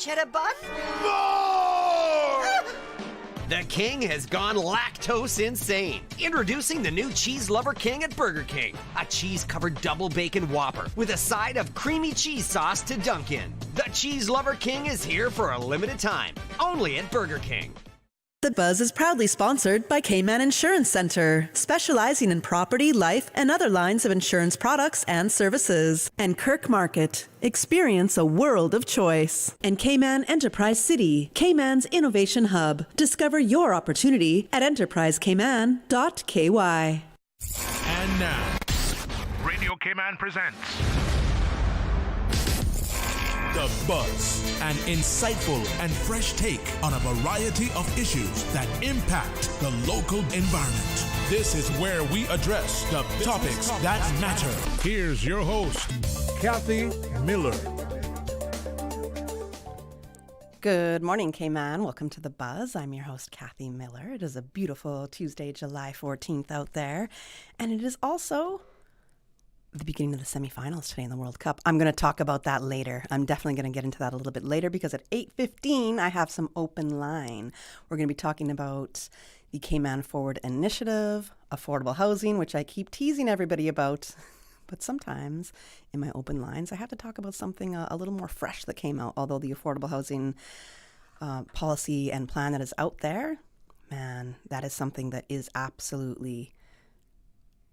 cheddar bun? More! The king has gone lactose insane. Introducing the new Cheese Lover King at Burger King. A cheese-covered double bacon Whopper with a side of creamy cheese sauce to dunk in. The Cheese Lover King is here for a limited time. Only at Burger King. The Buzz is proudly sponsored by Cayman Insurance Center, specializing in property, life, and other lines of insurance products and services. And Kirk Market. Experience a world of choice. And Cayman Enterprise City, Cayman's innovation hub. Discover your opportunity at enterprisecayman.ky. And now, Radio Cayman presents The Buzz, an insightful and fresh take on a variety of issues that impact the local environment. This is where we address the topics that matter. Here's your host, Kathy Miller. Good morning, Cayman. Welcome to The Buzz. I'm your host, Kathy Miller. It is a beautiful Tuesday, July 14th out there. And it is also the beginning of the semifinals today in the World Cup. I'm going to talk about that later. I'm definitely going to get into that a little bit later because at 8:15, I have some open line. We're going to be talking about the Cayman Forward Initiative, affordable housing, which I keep teasing everybody about. But sometimes in my open lines, I have to talk about something a little more fresh that came out, although the affordable housing policy and plan that is out there, man, that is something that is absolutely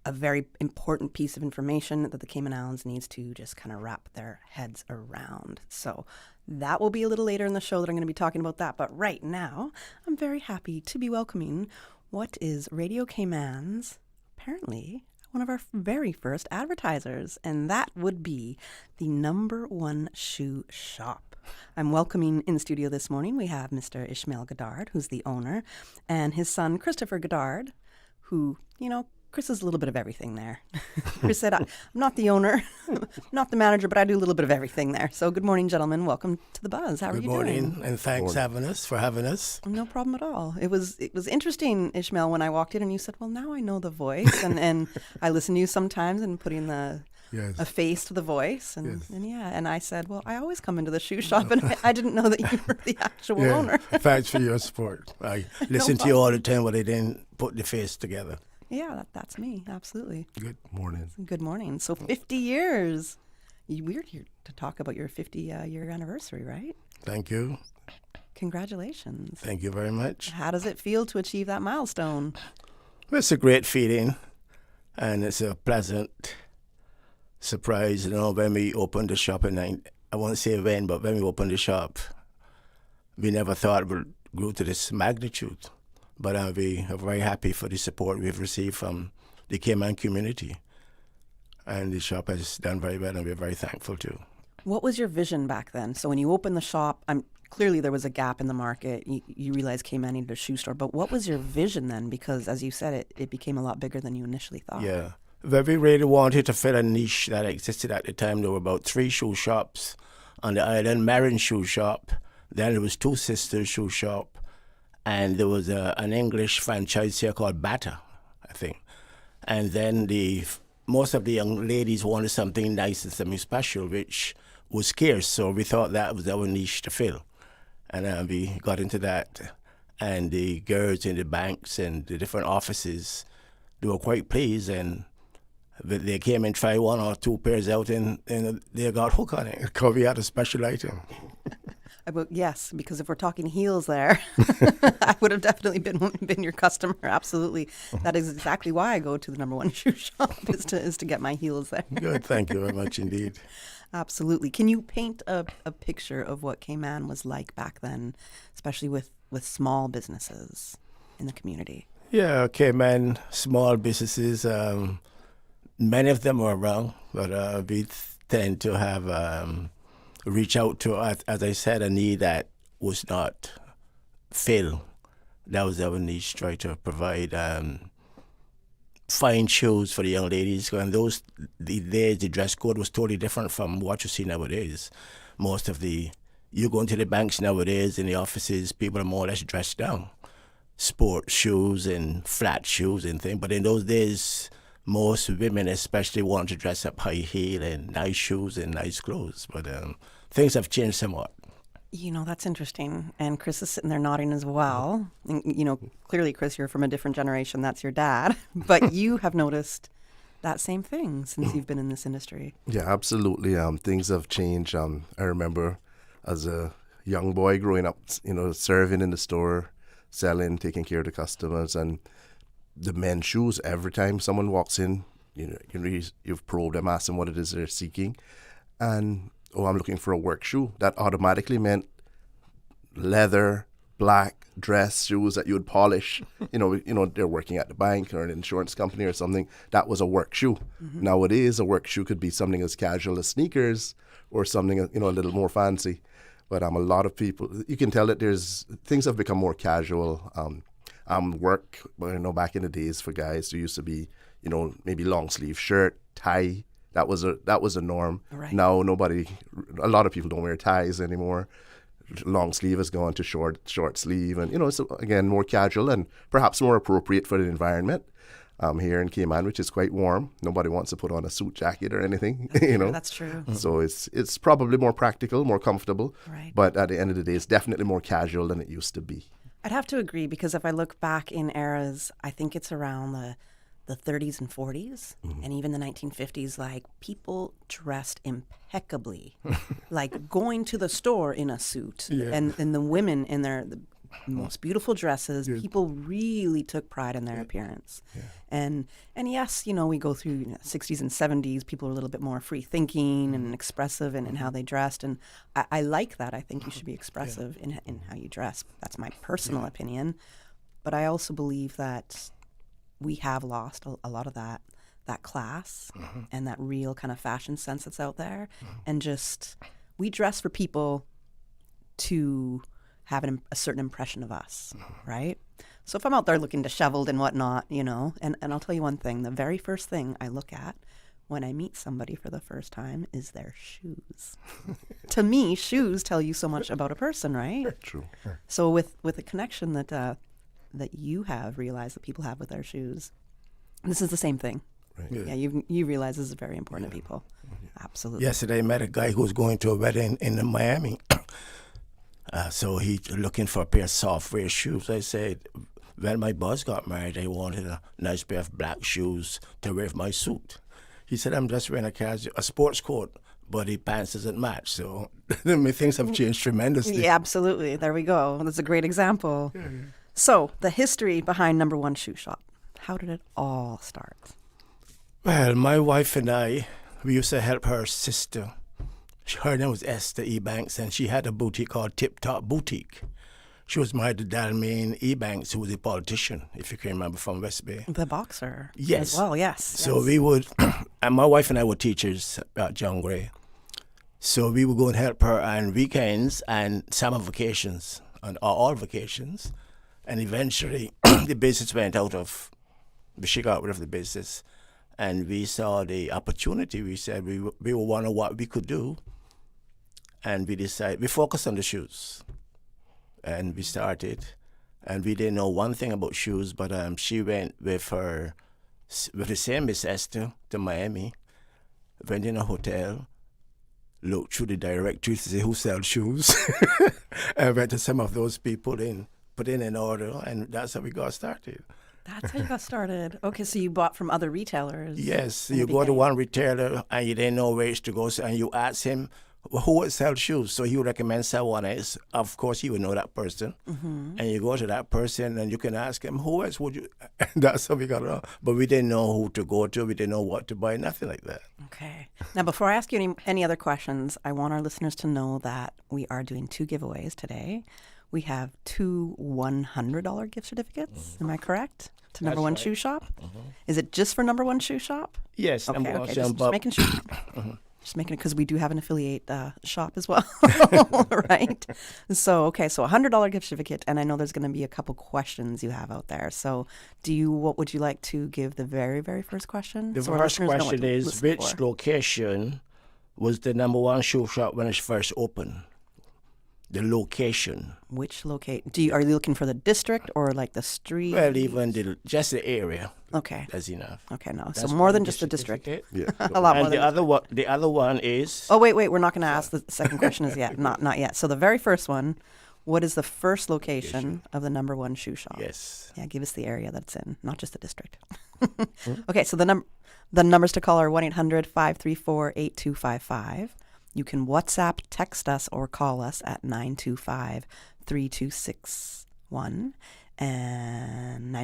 a very important piece of information that the Cayman Islands needs to just kind of wrap their heads around. So that will be a little later in the show that I'm going to be talking about that. But right now, I'm very happy to be welcoming what is Radio Cayman's, apparently, one of our very first advertisers, and that would be the number one shoe shop. I'm welcoming in studio this morning, we have Mr. Ishmael Goddard, who's the owner, and his son, Christopher Goddard, who, you know, Chris is a little bit of everything there. Chris said, I'm not the owner, not the manager, but I do a little bit of everything there. So good morning, gentlemen. Welcome to The Buzz. How are you doing? Good morning, and thanks for having us. No problem at all. It was interesting, Ishmael, when I walked in and you said, well, now I know the voice. and I listen to you sometimes and putting a face to the voice. And I said, well, I always come into the shoe shop, and I didn't know that you were the actual owner. Thanks for your support. I listen to you all the time, but I didn't put the face together. Yeah, that's me. Absolutely. Good morning. Good morning. So 50 years. We're here to talk about your 50-year anniversary, right? Thank you. Congratulations. Thank you very much. How does it feel to achieve that milestone? Well, it's a great feeling, and it's a pleasant surprise. You know, when we opened the shop at night, I won't say when, but when we opened the shop, we never thought it would grow to this magnitude. But we are very happy for the support we've received from the Cayman community. And the shop has done very well, and we're very thankful too. What was your vision back then? So when you opened the shop, clearly there was a gap in the market. You realized Cayman needed a shoe store. But what was your vision then? Because as you said, it became a lot bigger than you initially thought. Yeah. Well, we really wanted to fill a niche that existed at the time. There were about 3 shoe shops on the island. Marin Shoe Shop. Then there was Two Sisters Shoe Shop. And there was an English franchise here called Bata, I think. And then most of the young ladies wanted something nice and something special, which was scarce. So we thought that was our niche to fill. And we got into that. And the girls in the banks and the different offices, they were quite pleased. And they came and tried 1 or 2 pairs out, and they got hooked on it because we had a special item. Yes, because if we're talking heels there, I would have definitely been your customer. Absolutely. That is exactly why I go to the number one shoe shop, is to get my heels there. Good. Thank you very much indeed. Absolutely. Can you paint a picture of what Cayman was like back then, especially with small businesses in the community? Yeah, Cayman, small businesses, many of them are around, but we tend to have reach out to, as I said, a need that was not filled. That was our niche, try to provide fine shoes for the young ladies. And the days, the dress code was totally different from what you see nowadays. You go into the banks nowadays, in the offices, people are more or less dressed down. Sport shoes and flat shoes and things. But in those days, most women especially want to dress up high heel and nice shoes and nice clothes. But things have changed somewhat. That's interesting. And Chris is sitting there nodding as well. And, clearly, Chris, you're from a different generation. That's your dad. But you have noticed that same thing since you've been in this industry. Yeah, absolutely. Things have changed. I remember as a young boy growing up, serving in the store, selling, taking care of the customers, and the men's shoes. Every time someone walks in, you've probed them, asked them what it is they're seeking, and I'm looking for a work shoe. That automatically meant leather, black dress shoes that you would polish. They're working at the bank or an insurance company or something. That was a work shoe. Mm-hmm. Nowadays, a work shoe could be something as casual as sneakers or something a little more fancy. But a lot of people, you can tell that things have become more casual. Work, back in the days for guys, there used to be, maybe long sleeve shirt, tie. That was a norm. Right. Now a lot of people don't wear ties anymore. Long sleeve has gone to short sleeve, and it's again more casual and perhaps more appropriate for the environment. Here in Cayman, which is quite warm, nobody wants to put on a suit jacket or anything. That's true. So it's probably more practical, more comfortable. Right. But at the end of the day, it's definitely more casual than it used to be. I'd have to agree, because if I look back in eras, I think it's around the 30s and 40s, and even the 1950s, like, people dressed impeccably, like going to the store in a suit, and the women in the most beautiful dresses. Yeah. People really took pride in their appearance. Yeah. And yes, we go through 60s and 70s, people are a little bit more free thinking and expressive in how they dressed, and I like that. I think you should be expressive in how you dress. That's my personal opinion. But I also believe that we have lost a lot of that class and that real kind of fashion sense that's out there. And we dress for people to have a certain impression of us, right? So if I'm out there looking disheveled and whatnot, and I'll tell you one thing, the very first thing I look at when I meet somebody for the first time is their shoes. To me, shoes tell you so much about a person, right? True. So with the connection that you have realized that people have with their shoes, this is the same thing. Right. Yeah, you realize this is very important to people. Absolutely. Yesterday I met a guy who was going to a wedding in Miami. So he's looking for a pair of software shoes. I said, when my boss got married, I wanted a nice pair of black shoes to wear with my suit. He said, I'm just wearing a sports coat, but the pants doesn't match. So things have changed tremendously. Yeah, absolutely. There we go. That's a great example. Yeah. So the history behind Number One Shoe Shop. How did it all start? Well, my wife and I, we used to help her sister. Her name was Esther Ebanks, and she had a boutique called Tip Top Boutique. She was married to Dalmain Ebanks, who was a politician, if you can remember, from West Bay. The boxer. Yes. As well, yes. So we would, and my wife and I were teachers at John Gray. So we would go and help her on weekends and summer vacations, and all vacations. And eventually, the business went out of, she got rid of the business. And we saw the opportunity. We said we were wondering what we could do. And we decided, we focused on the shoes. And we started. And we didn't know one thing about shoes, but she went with the same Miss Esther to Miami, went in a hotel, looked through the directory to see who sells shoes, and went to some of those people, put in an order, and that's how we got started. That's how you got started. Okay, so you bought from other retailers. Yes, you go to one retailer and you didn't know where to go, and you ask him who would sell shoes. So he would recommend someone else. Of course, you would know that person. Mm-hmm. And you go to that person and you can ask him, who else would you? And that's how we got it on. But we didn't know who to go to. We didn't know what to buy, nothing like that. Okay. Now, before I ask you any other questions, I want our listeners to know that we are doing 2 giveaways today. We have 2 $100 gift certificates. Am I correct? To Number One Shoe Shop? Is it just for Number One Shoe Shop? Yes. Okay. Just making sure. Just making it, because we do have an affiliate shop as well, right? So a $100 gift certificate, and I know there's going to be a couple questions you have out there. So what would you like to give the very, very first question? The first question is, which location was the Number One Shoe Shop when it first opened? the location. Which locate? Are you looking for the district or like the street? Well, even just the area. Okay. That's enough. Okay, no. That's So more one than just the gift district. certificate. Yeah. A lot more And than the other one is Oh, wait. We're not going to ask the second question as yet. Not yet. So the very first one, what is the first location of the number one shoe shop? yes. Yeah, give us the area that's in, not just the district. Okay, so the numbers to call are 1-800-534-8255. You can WhatsApp, text us, or call us at 925-3261 and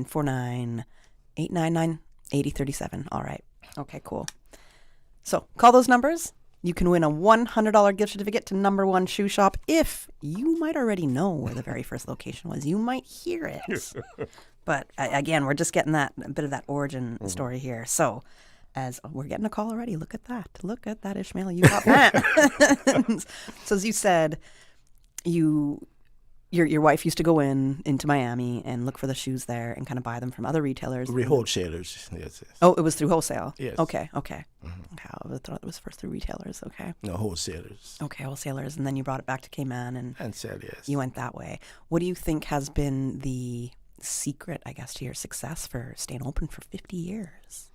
949-899-8037. All right. Okay, cool. So call those numbers. You can win a $100 gift certificate to number one shoe shop if you might already know where the very first location was. You might hear it. But again, we're just getting a bit of that origin story here. So as we're getting a call already, look at that. Look at that, Ishmael. You got that. So as you said, your wife used to go into Miami and look for the shoes there and kind of buy them from other retailers. Wholesalers. Yes. Oh, it was through wholesale? Yes. Okay. Okay, I thought it was first through retailers. Okay. No, wholesalers. Okay, wholesalers. And then you brought it back to Cayman And said yes. you went that way. What do you think has been the secret, I guess, to your success for staying open for 50 years?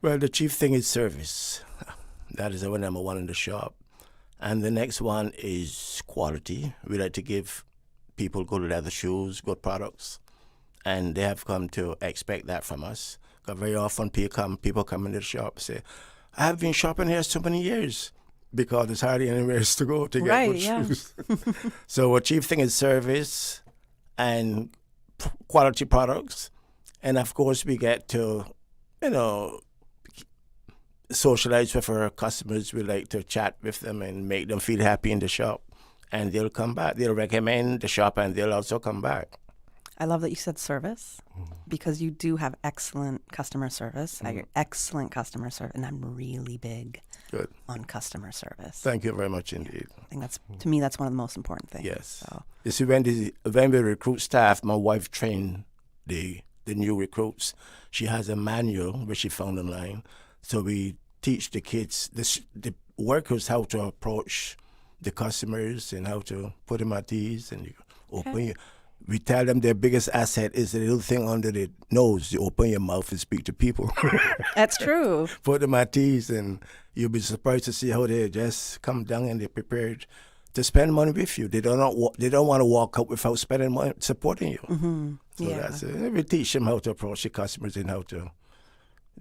Well, the chief thing is service. That is our number one in the shop. And the next one is quality. We like to give people good leather shoes, good products. And they have come to expect that from us. Because very often people come into the shop and say, I have been shopping here so many years. Because there's hardly anywhere else to go to get good shoes. So our chief thing is service and quality products. And of course we get to, socialize with our customers. We like to chat with them and make them feel happy in the shop. And they'll come back. They'll recommend the shop and they'll also come back. I love that you said service because you do have excellent customer service. Excellent customer service. And I'm really big on customer service. Thank you very much indeed. I think to me, that's one of the most important things. Yes. So. You see, when we recruit staff, my wife trained the new recruits. She has a manual which she found online. So we teach the kids, the workers, how to approach the customers and how to put them at ease. And we tell them their biggest asset is the little thing under the nose. You open your mouth and speak to people. That's true. Put them at ease, and you'll be surprised to see how they just come down and they're prepared to spend money with you. They don't want to walk out without spending money supporting you. Mm-hmm. So that's it. We teach them how to approach the customers and how to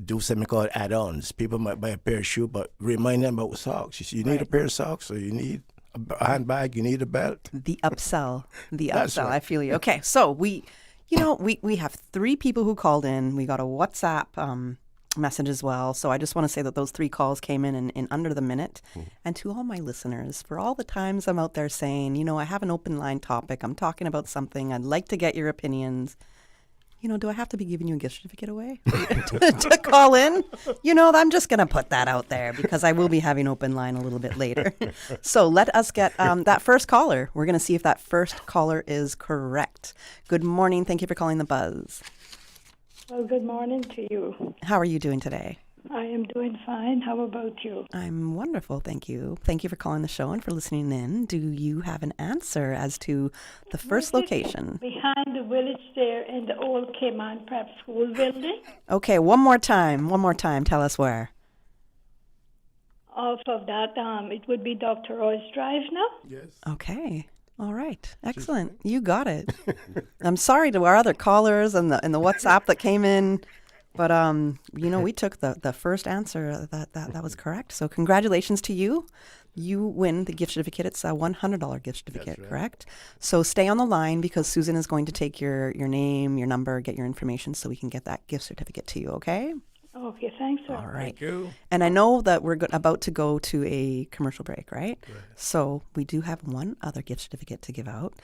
do something called add-ons. People might buy a pair of shoes, but remind them about socks. You need a pair of socks, or you need a handbag, you need a belt. The upsell. That's right. I feel you. Okay, so we have 3 people who called in. We got a WhatsApp message as well. So I just want to say that those 3 calls came in under the minute. And to all my listeners, for all the times I'm out there saying, I have an open line topic, I'm talking about something, I'd like to get your opinions. Do I have to be giving you a gift certificate away to call in? I'm just going to put that out there because I will be having open line a little bit later. So let us get that first caller. We're going to see if that first caller is correct. Good morning. Thank you for calling the Buzz. Well, good morning to you. How are you doing today? I am doing fine. How about you? I'm wonderful, thank you. Thank you for calling the show and for listening in. Do you have an answer as to the first location? Behind the village there in the old Cayman Prep School building. Okay, one more time. Tell us where. Off of that, it would be Dr. Roy's Drive now. Yes. Okay. All right. Excellent. You got it. I'm sorry to our other callers and the WhatsApp that came in. But, we took the first answer that was correct. So congratulations to you. You win the gift certificate. It's a $100 gift certificate, right. Correct? So stay on the line because Susan is going to take your name, your number, get your information so we can get that gift certificate to you, okay? Okay, thanks, sir. All right. Thank you. And I know that we're about to go to a commercial break, right? So we do have one other gift certificate to give out.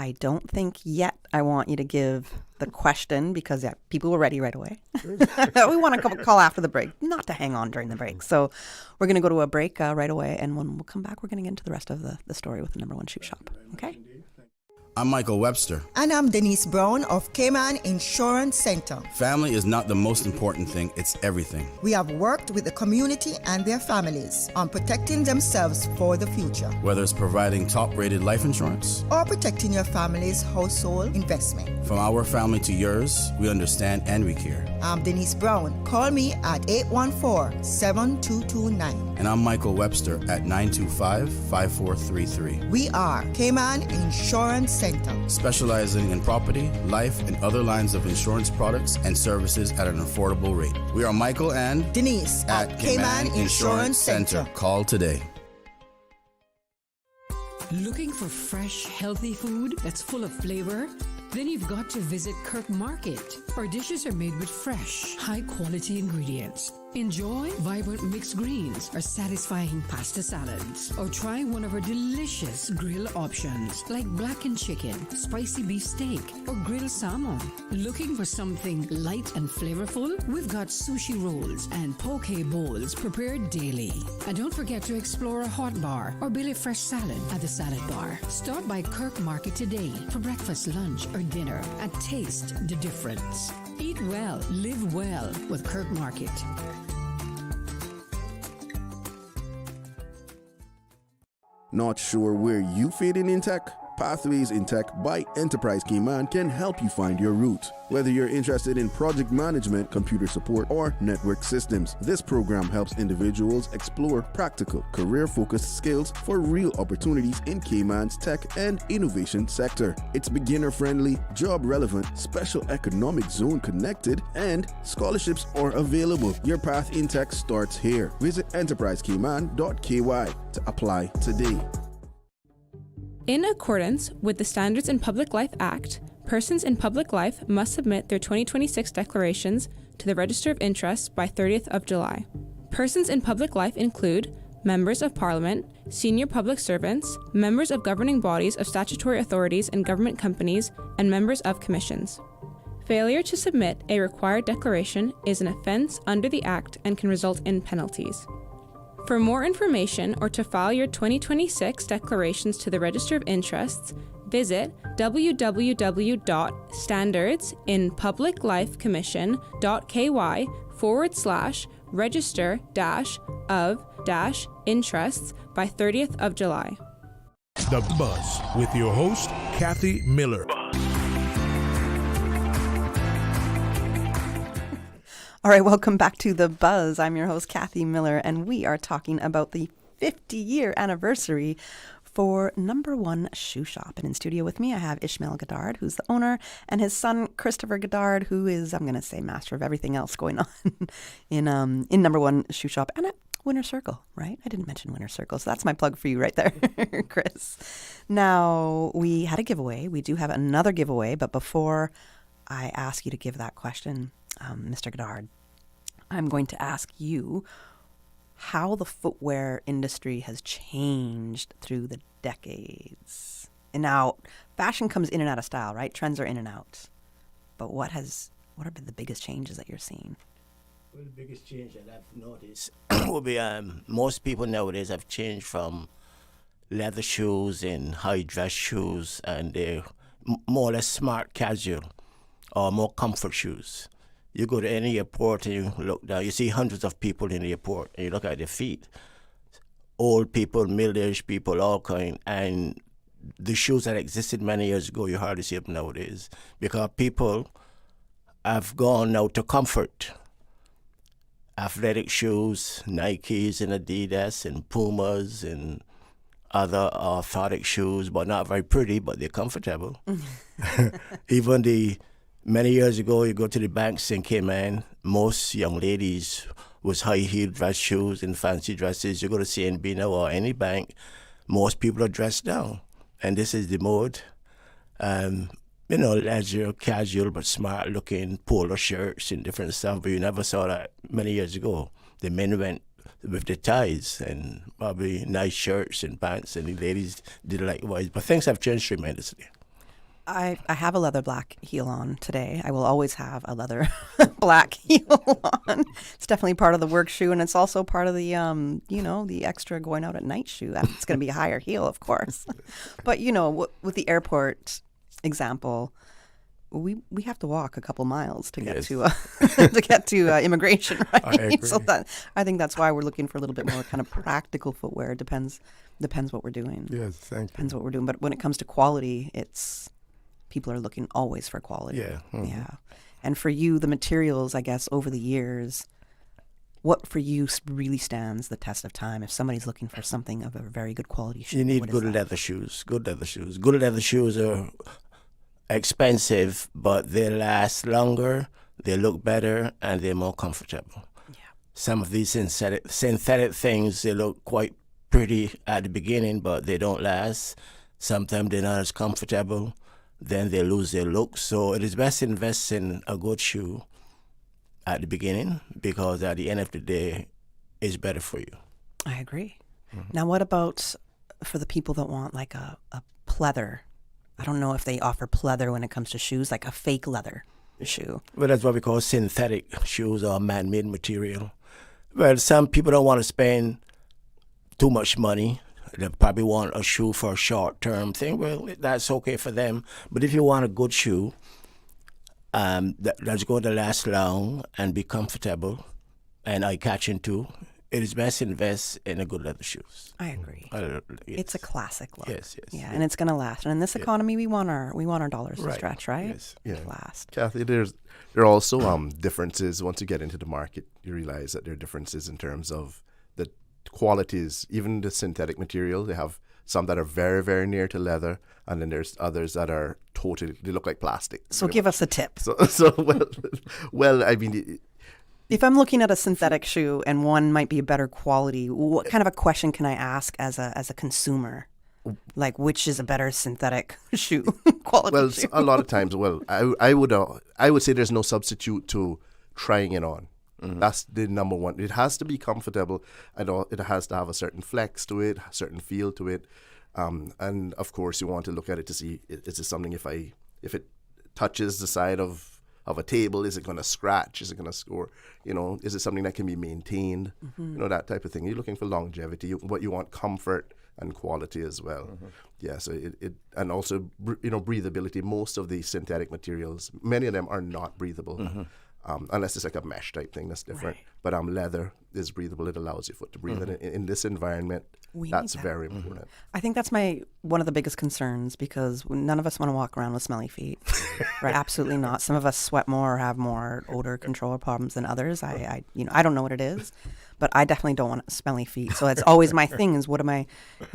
I don't think yet I want you to give the question because people were ready right away. We want to call after the break, not to hang on during the break. So we're going to go to a break right away. And when we'll come back, we're going to get into the rest of the story with the number one shoe shop. Okay? I'm Michael Webster. And I'm Denise Brown of Cayman Insurance Center. Family is not the most important thing, it's everything. We have worked with the community and their families on protecting themselves for the future. Whether it's providing top-rated life insurance or protecting your family's household investment. From our family to yours, we understand and we care. I'm Denise Brown. Call me at 814-7229. And I'm Michael Webster at 925-5433. We are Cayman Insurance Center. Specializing in property, life, and other lines of insurance products and services at an affordable rate. We are Michael and Denise at Cayman Insurance Center. Call today. Looking for fresh, healthy food that's full of flavor? Then you've got to visit Kirk Market. Our dishes are made with fresh, high-quality ingredients. Enjoy vibrant mixed greens or satisfying pasta salads. Or try one of our delicious grill options like blackened chicken, spicy beef steak, or grilled salmon. Looking for something light and flavorful? We've got sushi rolls and poke bowls prepared daily. And don't forget to explore a hot bar or Billy Fresh salad at the salad bar. Stop by Kirk Market today for breakfast, lunch, or dinner and taste the difference. Eat well, live well with Kirk Market. Not sure where you fit in tech? Pathways in Tech by Enterprise Cayman can help you find your route. Whether you're interested in project management, computer support, or network systems, this program helps individuals explore practical, career-focused skills for real opportunities in Cayman's tech and innovation sector. It's beginner-friendly, job-relevant, special economic zone connected, and scholarships are available. Your path in tech starts here. Visit enterprisecayman.ky to apply today. In accordance with the Standards in Public Life Act, persons in public life must submit their 2026 declarations to the Register of Interests by 30th of July. Persons in public life include members of Parliament, senior public servants, members of governing bodies of statutory authorities and government companies, and members of commissions. Failure to submit a required declaration is an offence under the Act and can result in penalties. For more information or to file your 2026 declarations to the Register of Interests, visit www.standardsinpubliclifecommission.ky/register-of-interests by 30th of July. The Buzz with your host, Kathy Miller. All right, welcome back to The Buzz. I'm your host, Kathy Miller, and we are talking about the 50-year anniversary for Number One Shoe Shop. And in studio with me, I have Ishmael Goddard, who's the owner, and his son, Christopher Goddard, who is, I'm going to say, master of everything else going on in Number One Shoe Shop and at Winter Circle, right? I didn't mention Winter Circle, so that's my plug for you right there, Chris. Now, we had a giveaway. We do have another giveaway, but before I ask you to give that question, Mr. Goddard, I'm going to ask you how the footwear industry has changed through the decades. And now, fashion comes in and out of style, right? Trends are in and out. But what have been the biggest changes that you're seeing? Well, the biggest change that I've noticed will be most people nowadays have changed from leather shoes and high dress shoes, and they're more or less smart casual or more comfort shoes. You go to any airport and you look down, you see hundreds of people in the airport, and you look at their feet. Old people, middle-aged people, all kind. And the shoes that existed many years ago, you hardly see them nowadays, because people have gone now to comfort. Athletic shoes, Nikes and Adidas and Pumas and other orthotic shoes, but not very pretty, but they're comfortable. Even many years ago, you go to the banks in Cayman, most young ladies with high-heeled dress shoes and fancy dresses. You go to CNB now or any bank, most people are dressed down. And this is the mode. Leisure, casual, but smart-looking polo shirts and different stuff. But you never saw that many years ago. The men went with the ties and probably nice shirts and pants, and the ladies did likewise. But things have changed tremendously. I have a leather black heel on today. I will always have a leather black heel on. It's definitely part of the work shoe, and it's also part of the, the extra going out at night shoe. It's going to be a higher heel, of course. But, with the airport, example, we have to walk a couple miles to get Yes. to to get to immigration, right? I agree. So I think that's why we're looking for a little bit more kind of practical footwear. Depends what we're doing. Yes, thank you. Depends what we're doing. But when it comes to quality, it's people are looking always for quality. Yeah. Yeah. And for you, the materials, I guess, over the years, what for you really stands the test of time? If somebody's looking for something of a very good quality shoe, You need what is good that? leather shoes. Good leather shoes. Good leather shoes are expensive, but they last longer, they look better, and they're more comfortable. Yeah. Some of these synthetic things, they look quite pretty at the beginning, but they don't last. Sometimes they're not as comfortable. Then they lose their look. So it is best to invest in a good shoe at the beginning, because at the end of the day, it's better for you. I agree. Now, what about for the people that want like a pleather? I don't know if they offer pleather when it comes to shoes, like a fake leather shoe. Well, that's what we call synthetic shoes or man-made material. Well, some people don't want to spend too much money. They probably want a shoe for a short-term thing. Well, that's okay for them. But if you want a good shoe that's going to last long and be comfortable and eye-catching too, it is best to invest in a good leather shoes. I agree. Yes. It's a classic look. Yes. Yeah, and it's going to last. And in this economy, we want our dollars to Right. stretch, right? Yes. Yeah. Last. Kathy, there are also differences. Once you get into the market, you realize that there are differences in terms of the qualities. Even the synthetic material, they have some that are very, very near to leather, and then there's others that are they look like plastic. So give us a tip. Well, I mean, If I'm looking at a synthetic shoe and one might be a better quality, what kind of a question can I ask as a consumer? Like, which is a better synthetic shoe quality? well, shoe? a lot of times, I would say there's no substitute to trying it on. That's the number one. It has to be comfortable, and it has to have a certain flex to it, a certain feel to it, and of course you want to look at it to see is it something if it touches the side of a table, is it going to scratch? Is it going to score? Is it something that can be maintained? That type of thing. You're looking for longevity. What you want, comfort and quality as well. Yeah. So it and also breathability. Most of the synthetic materials, many of them are not breathable. Unless it's like a mesh type thing, that's different. Right. But leather is breathable. It allows your foot to breathe. And in this environment, that's need that. very important. I think that's one of the biggest concerns, because none of us want to walk around with smelly feet. Right? Absolutely not. Some of us sweat more or have more odor control problems than others. I don't know what it is, but I definitely don't want smelly feet. So it's always my thing is, what am I?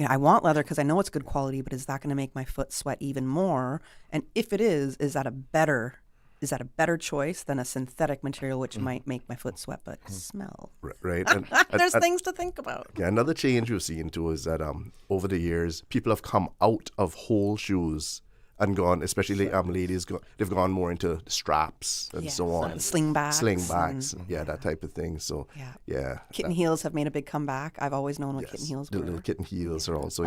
I want leather because I know it's good quality, but is that going to make my foot sweat even more? And if it is that a better choice than a synthetic material, which might make my foot sweat but smell? Right. And, There's things to think about. Yeah, another change we've seen too is that over the years, people have come out of whole shoes and gone, especially ladies, they've gone more into straps and so on. Slingbacks. Yeah, that type of thing. So, yeah. Kitten heels have made a big comeback. I've always known what kitten heels The were. little kitten heels are also,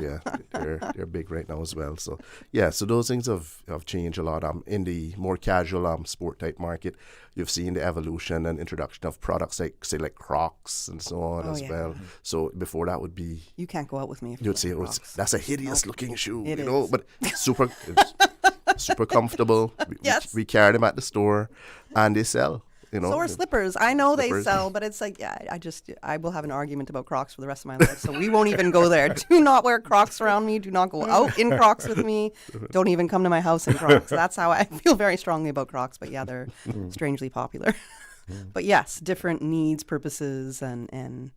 they're big right now as well. So, yeah, so those things have changed a lot. In the more casual sport type market, you've seen the evolution and introduction of products like Crocs and so on well. So before that would be... You can't go out with me if you'd say, Crocs. that's a hideous looking shoe, It is. but it's super comfortable. Yes. We carry them at the store and they sell. So are slippers. I know Slippers. they sell, but it's like, I will have an argument about Crocs for the rest of my life. So we won't even go there. Do not wear Crocs around me. Do not go out in Crocs with me. Don't even come to my house in Crocs. That's how I feel very strongly about Crocs. But yeah, they're strangely popular. But yes, different needs, purposes, and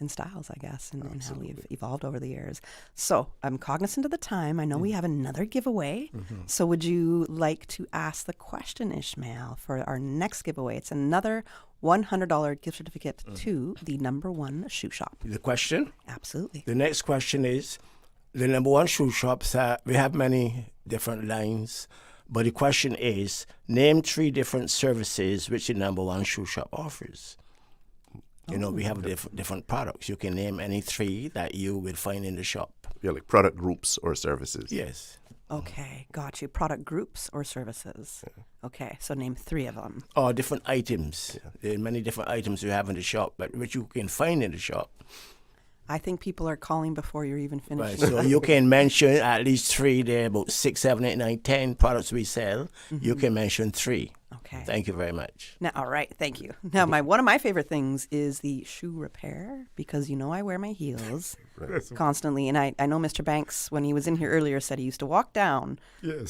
styles, I guess, and how we've evolved over the years. So I'm cognizant of the time. I know we have another giveaway. So would you like to ask the question, Ishmael, for our next giveaway? It's another $100 gift certificate to the number one shoe shop. The question? Absolutely. The next question is, the number one shoe shops, we have many different lines, but the question is, name 3 different services which the number one shoe shop offers. We have different products. You can name any 3 that you will find in the shop. Yeah, like product groups or services. Yes. Okay, got you. Product groups or services. Okay, so name 3 of them. Or different items. There are many different items you have in the shop, but which you can find in the shop. I think people are calling before you're even finished. Right, so you can mention at least 3 there, about 6, 7, 8, 9, 10 products we sell. You can mention 3. Okay. Thank you very much. Now, all right, thank you. Now, one of my favorite things is the shoe repair, because I wear my heels constantly, and I know Mr. Banks, when he was in here earlier, said he used to walk down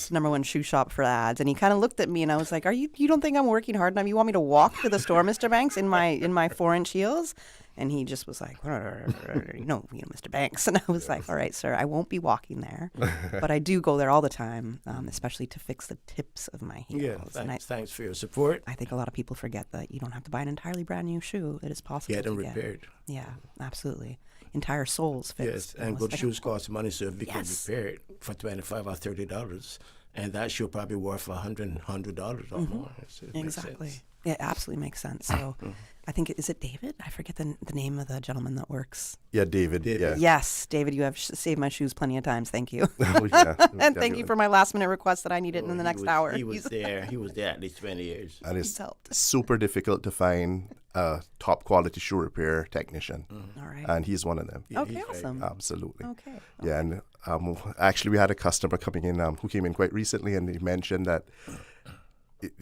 number one shoe shop for ads, and he kind of looked at me, and I was like, you don't think I'm working hard enough? You want me to walk to the store, Mr. Banks, in my 4-inch heels? And he just was like, Mr. Banks. And I was like, all right, sir, I won't be walking there. But I do go there all the time, especially to fix the tips of my heels. Yeah, thanks for your support. I think a lot of people forget that you don't have to buy an entirely brand new shoe. It is possible Get them to repaired. Yeah, absolutely. Entire soles fixed. Yes, and good shoes cost money, so if you can repair it for $25 or $30, and that shoe probably worth $100 or more. Exactly. It absolutely makes sense. So I think, is it David? I forget the name of the gentleman that works. Yeah, David. Yeah. Yes, David, you have saved my shoes plenty of times. Thank you. And thank you for my last minute request that I needed in the next hour. He was there. He was there at least 20 years. And it's super difficult to find a top quality shoe repair technician. All right. And he's one of them. Okay, awesome. Absolutely. Okay. Yeah, and actually we had a customer coming in who came in quite recently, and he mentioned that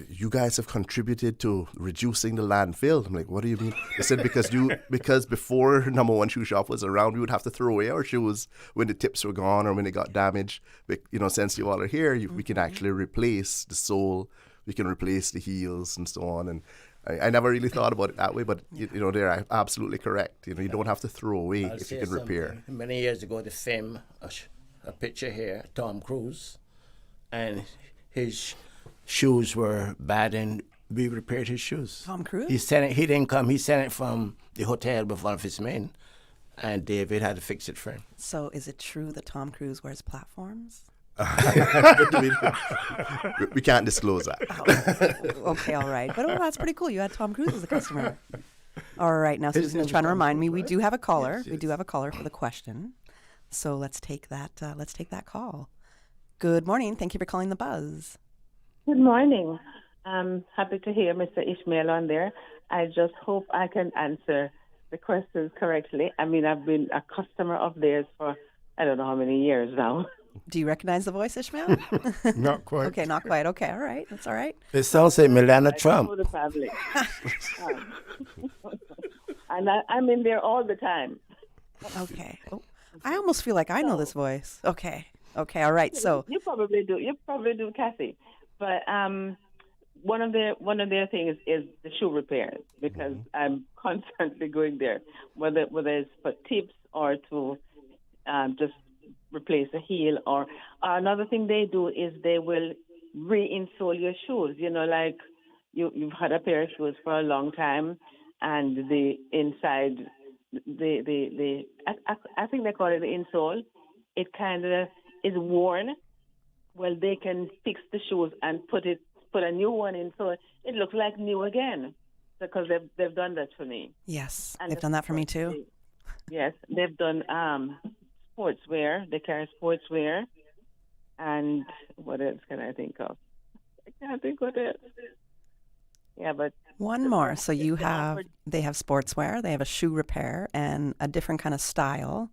you guys have contributed to reducing the landfill. I'm like, what do you mean? They said because before number one shoe shop was around, we would have to throw away our shoes when the tips were gone or when they got damaged. But, since you all are here, we can actually replace the sole, we can replace the heels and so on. And I never really thought about it that way, but they're absolutely correct. You don't have to throw away if you can repair. Many years ago, the film, a picture here, Tom Cruise, and his shoes were bad, and we repaired his shoes. Tom Cruise? He didn't come. He sent it from the hotel with one of his men, and David had to fix it for him. So is it true that Tom Cruise wears platforms? We can't disclose that. Okay, all right. But that's pretty cool. You had Tom Cruise as a customer. All right. Now Susan is trying to remind me we do have a caller. Yes. We do have a caller for the question. So let's take that call. Good morning. Thank you for calling the Buzz. Good morning. I'm happy to hear Mr. Ishmael on there. I just hope I can answer the questions correctly. I mean, I've been a customer of theirs for I don't know how many years now. Do you recognize the voice, Ishmael? Not quite. Okay, not quite. Okay, all right. That's all right. It sounds like Melania Trump. And I'm in there all the time. Okay. Oh, I almost feel like I know this voice. Okay, all right. So you probably do, Kathy. But one of their things is the shoe repairs, because I'm constantly going there, whether it's for tips or to just replace a heel. Or another thing they do is they will reinsole your shoes. Like you've had a pair of shoes for a long time, and the inside, I think they call it the insole, it kind of is worn. Well, they can fix the shoes and put a new one in, so it looks like new again, because they've done that for me. Yes, and they've done that for me too. Yes, they've done sportswear. They carry sportswear, and what else can I think of? I can't think what else. Yeah, but one more. So they have sportswear, they have a shoe repair, and a different kind of style.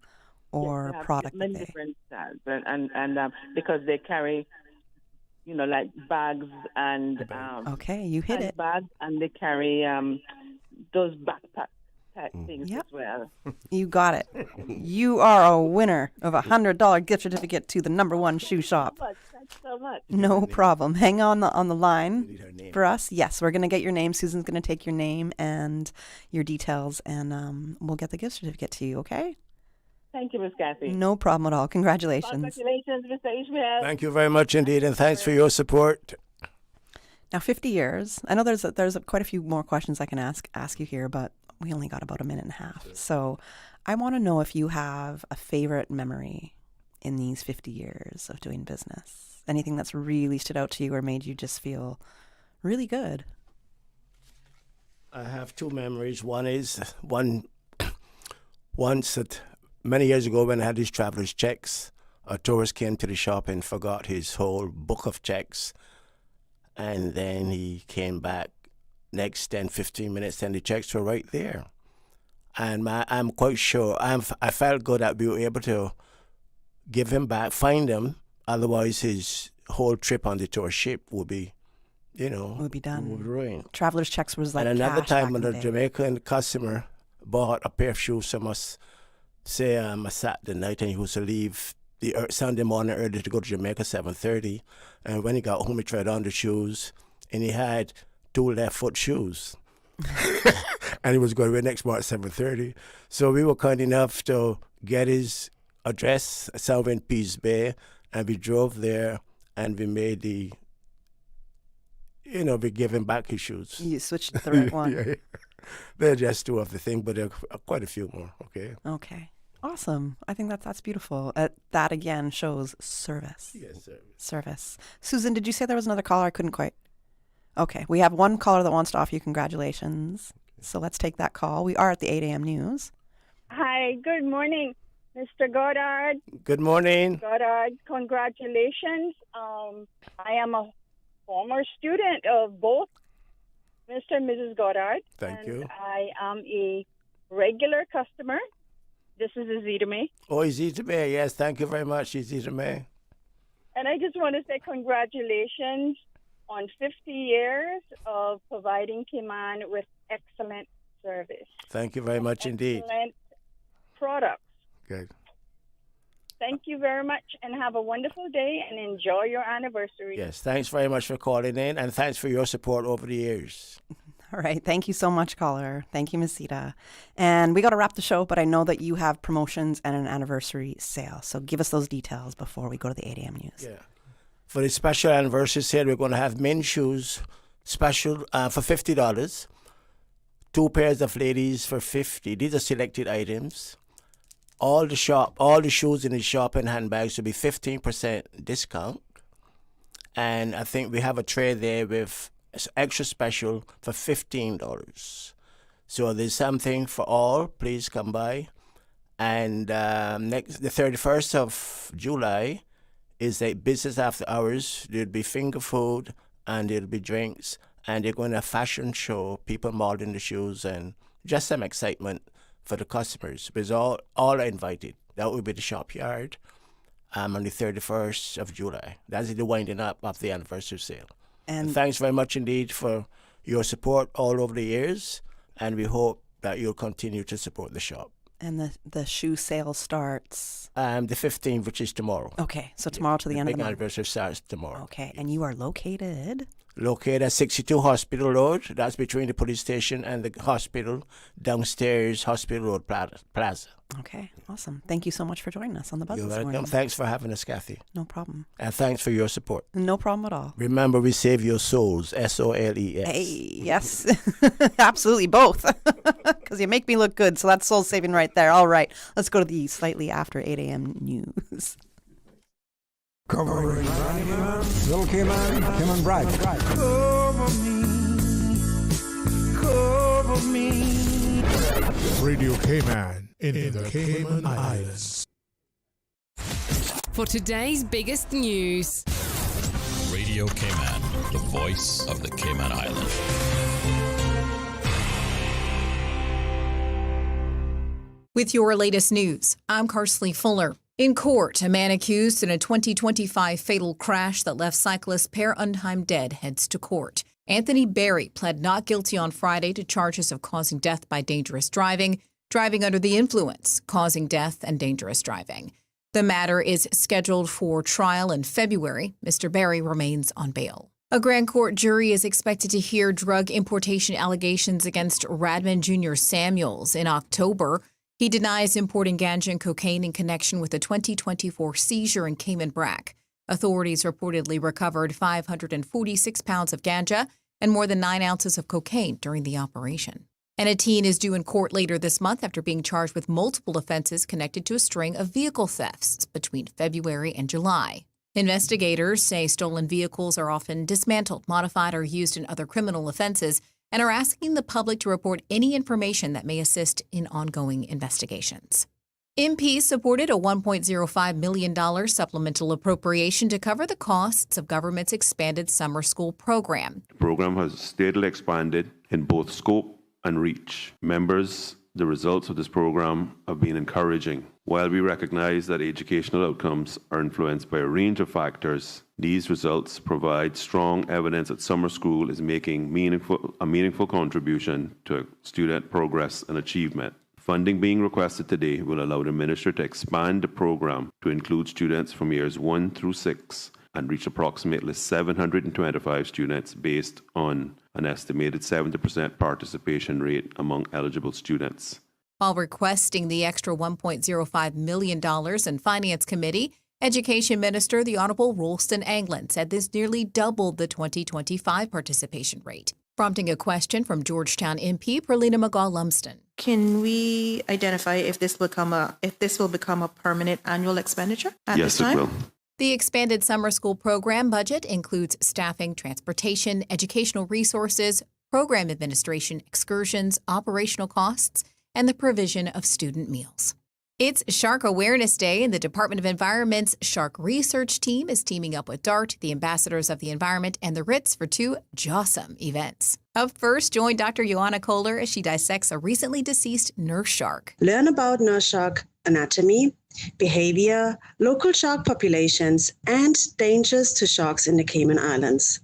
Or product. Many different styles, and because they carry, like bags and okay, you hit it. Bags, and they carry those backpack type things as well. You got it. You are a winner of $100 gift certificate to the number one shoe shop. Thanks so much. No problem. Hang on the line for us. Yes, we're going to get your name. Susan's going to take your name and your details, and we'll get the gift certificate to you. Okay. Thank you, Ms. Kathy. No problem at all. Congratulations. Congratulations, Mr. Ishmael. Thank you very much indeed, and thanks for your support. Now, 50 years. I know there's quite a few more questions I can ask you here, but we only got about a minute and a half. So I want to know if you have a favorite memory in these 50 years of doing business. Anything that's really stood out to you or made you just feel really good? I have two memories. One is once that many years ago, when I had these traveler's checks, a tourist came to the shop and forgot his whole book of checks. And then he came back next 10, 15 minutes, and the checks were right there. And I'm quite sure, I felt good that we were able to give him back, find him. Otherwise, his whole trip on the tour ship would be, would be done. Would ruin. Traveler's checks was like and another cash time back when in a the day. Jamaican customer bought a pair of shoes from us, say a Saturday night, and he was to leave the Sunday morning early to go to Jamaica 7:30, and when he got home, he tried on the shoes, and he had 2 left foot shoes. And he was going away next morning at 7:30. So we were kind enough to get his address somewhere in Peace Bay, and we drove there, and we made we gave him back his shoes. You switched to the right one. Yeah. They're just 2 of the thing, but there are quite a few more, okay? Okay. Awesome. I think that's beautiful. That, again, shows service. Yes, sir. Service. Susan, did you say there was another caller? I couldn't quite. Okay. We have one caller that wants to offer you congratulations. So let's take that call. We are at the 8 a.m. news. Hi, good morning, Mr. Goddard. Good morning. Goddard, congratulations. I am a former student of both Mr. and Mrs. Goddard. Thank you. I am a regular customer. This is Azita May. Oh, Azita May. Yes, thank you very much, Azita May. And I just want to say congratulations on 50 years of providing Cayman with excellent service. Thank you very much indeed. Excellent products. Good. Thank you very much, and have a wonderful day, and enjoy your anniversary. Yes, thanks very much for calling in, and thanks for your support over the years. All right. Thank you so much, caller. Thank you, Ms. Sita. And we got to wrap the show, but I know that you have promotions and an anniversary sale. So give us those details before we go to the 8 a.m. news. Yeah. For the special anniversary sale, we're going to have men's shoes special for $50. 2 pairs of ladies for $50. These are selected items. All the shoes in the shop and handbags will be 15% discount. And I think we have a tray there with extra special for $15. So there's something for all. Please come by. And the 31st of July is a business after hours. There'll be finger food and there'll be drinks. And they're going to have a fashion show, people modeling the shoes, and just some excitement for the customers. Because all are invited. That will be the shop yard on the 31st of July. That's the winding up of the anniversary sale. And thanks very much indeed for your support all over the years. And we hope that you'll continue to support the shop. And the shoe sale starts? The 15th, which is tomorrow. Okay, so tomorrow to the end of the month. The anniversary starts tomorrow. Okay, and you are located? Located at 62 Hospital Road. That's between the police station and the hospital, downstairs, Hospital Road Plaza. Okay, awesome. Thank you so much for joining us on the Buzz You're this welcome. morning. Thanks for having us, Kathy. No problem. And thanks for your support. No problem at all. Remember, we save your souls, SOLES. Hey, yes. Absolutely, both. Because you make me look good, so that's soul saving right there. All right, let's go to the slightly after 8 a.m. news. Covering Little Cayman, Cayman Bride. Cover me. Radio Cayman in the Cayman Islands. For today's biggest news. Radio Cayman, the voice of the Cayman Island. With your latest news, I'm Karsley Fuller. In court, a man accused in a 2025 fatal crash that left cyclist Per Undheim dead heads to court. Anthony Berry pled not guilty on Friday to charges of causing death by dangerous driving, driving under the influence, causing death, and dangerous driving. The matter is scheduled for trial in February. Mr. Berry remains on bail. A grand court jury is expected to hear drug importation allegations against Radman Jr. Samuels in October. He denies importing ganja and cocaine in connection with the 2024 seizure in Cayman Brac. Authorities reportedly recovered 546 pounds of ganja and more than 9 ounces of cocaine during the operation. And a teen is due in court later this month after being charged with multiple offenses connected to a string of vehicle thefts between February and July. Investigators say stolen vehicles are often dismantled, modified, or used in other criminal offenses, and are asking the public to report any information that may assist in ongoing investigations. MPs supported a $1.05 million supplemental appropriation to cover the costs of government's expanded summer school program. The program has steadily expanded in both scope and reach. Members The results of this program have been encouraging. While we recognize that educational outcomes are influenced by a range of factors, these results provide strong evidence that summer school is making a meaningful contribution to student progress and achievement. Funding being requested today will allow the minister to expand the program to include students from years 1 through 6 and reach approximately 725 students based on an estimated 70% participation rate among eligible students. While requesting the extra $1.05 million in Finance Committee, Education Minister the Honourable Rolston Anglin said this nearly doubled the 2025 participation rate, prompting a question from Georgetown MP Perlina McGaw-Lumsden. Can we identify if this will become a permanent annual expenditure at this time? Yes, it will. The expanded summer school program budget includes staffing, transportation, educational resources, program administration, excursions, operational costs, and the provision of student meals. It's Shark Awareness Day, and the Department of Environment's Shark Research Team is teaming up with DART, the Ambassadors of the Environment, and the Ritz for 2 Jawsome events. Up first, join Dr. Joanna Kohler as she dissects a recently deceased nurse shark. Learn about nurse shark anatomy, behavior, local shark populations, and dangers to sharks in the Cayman Islands.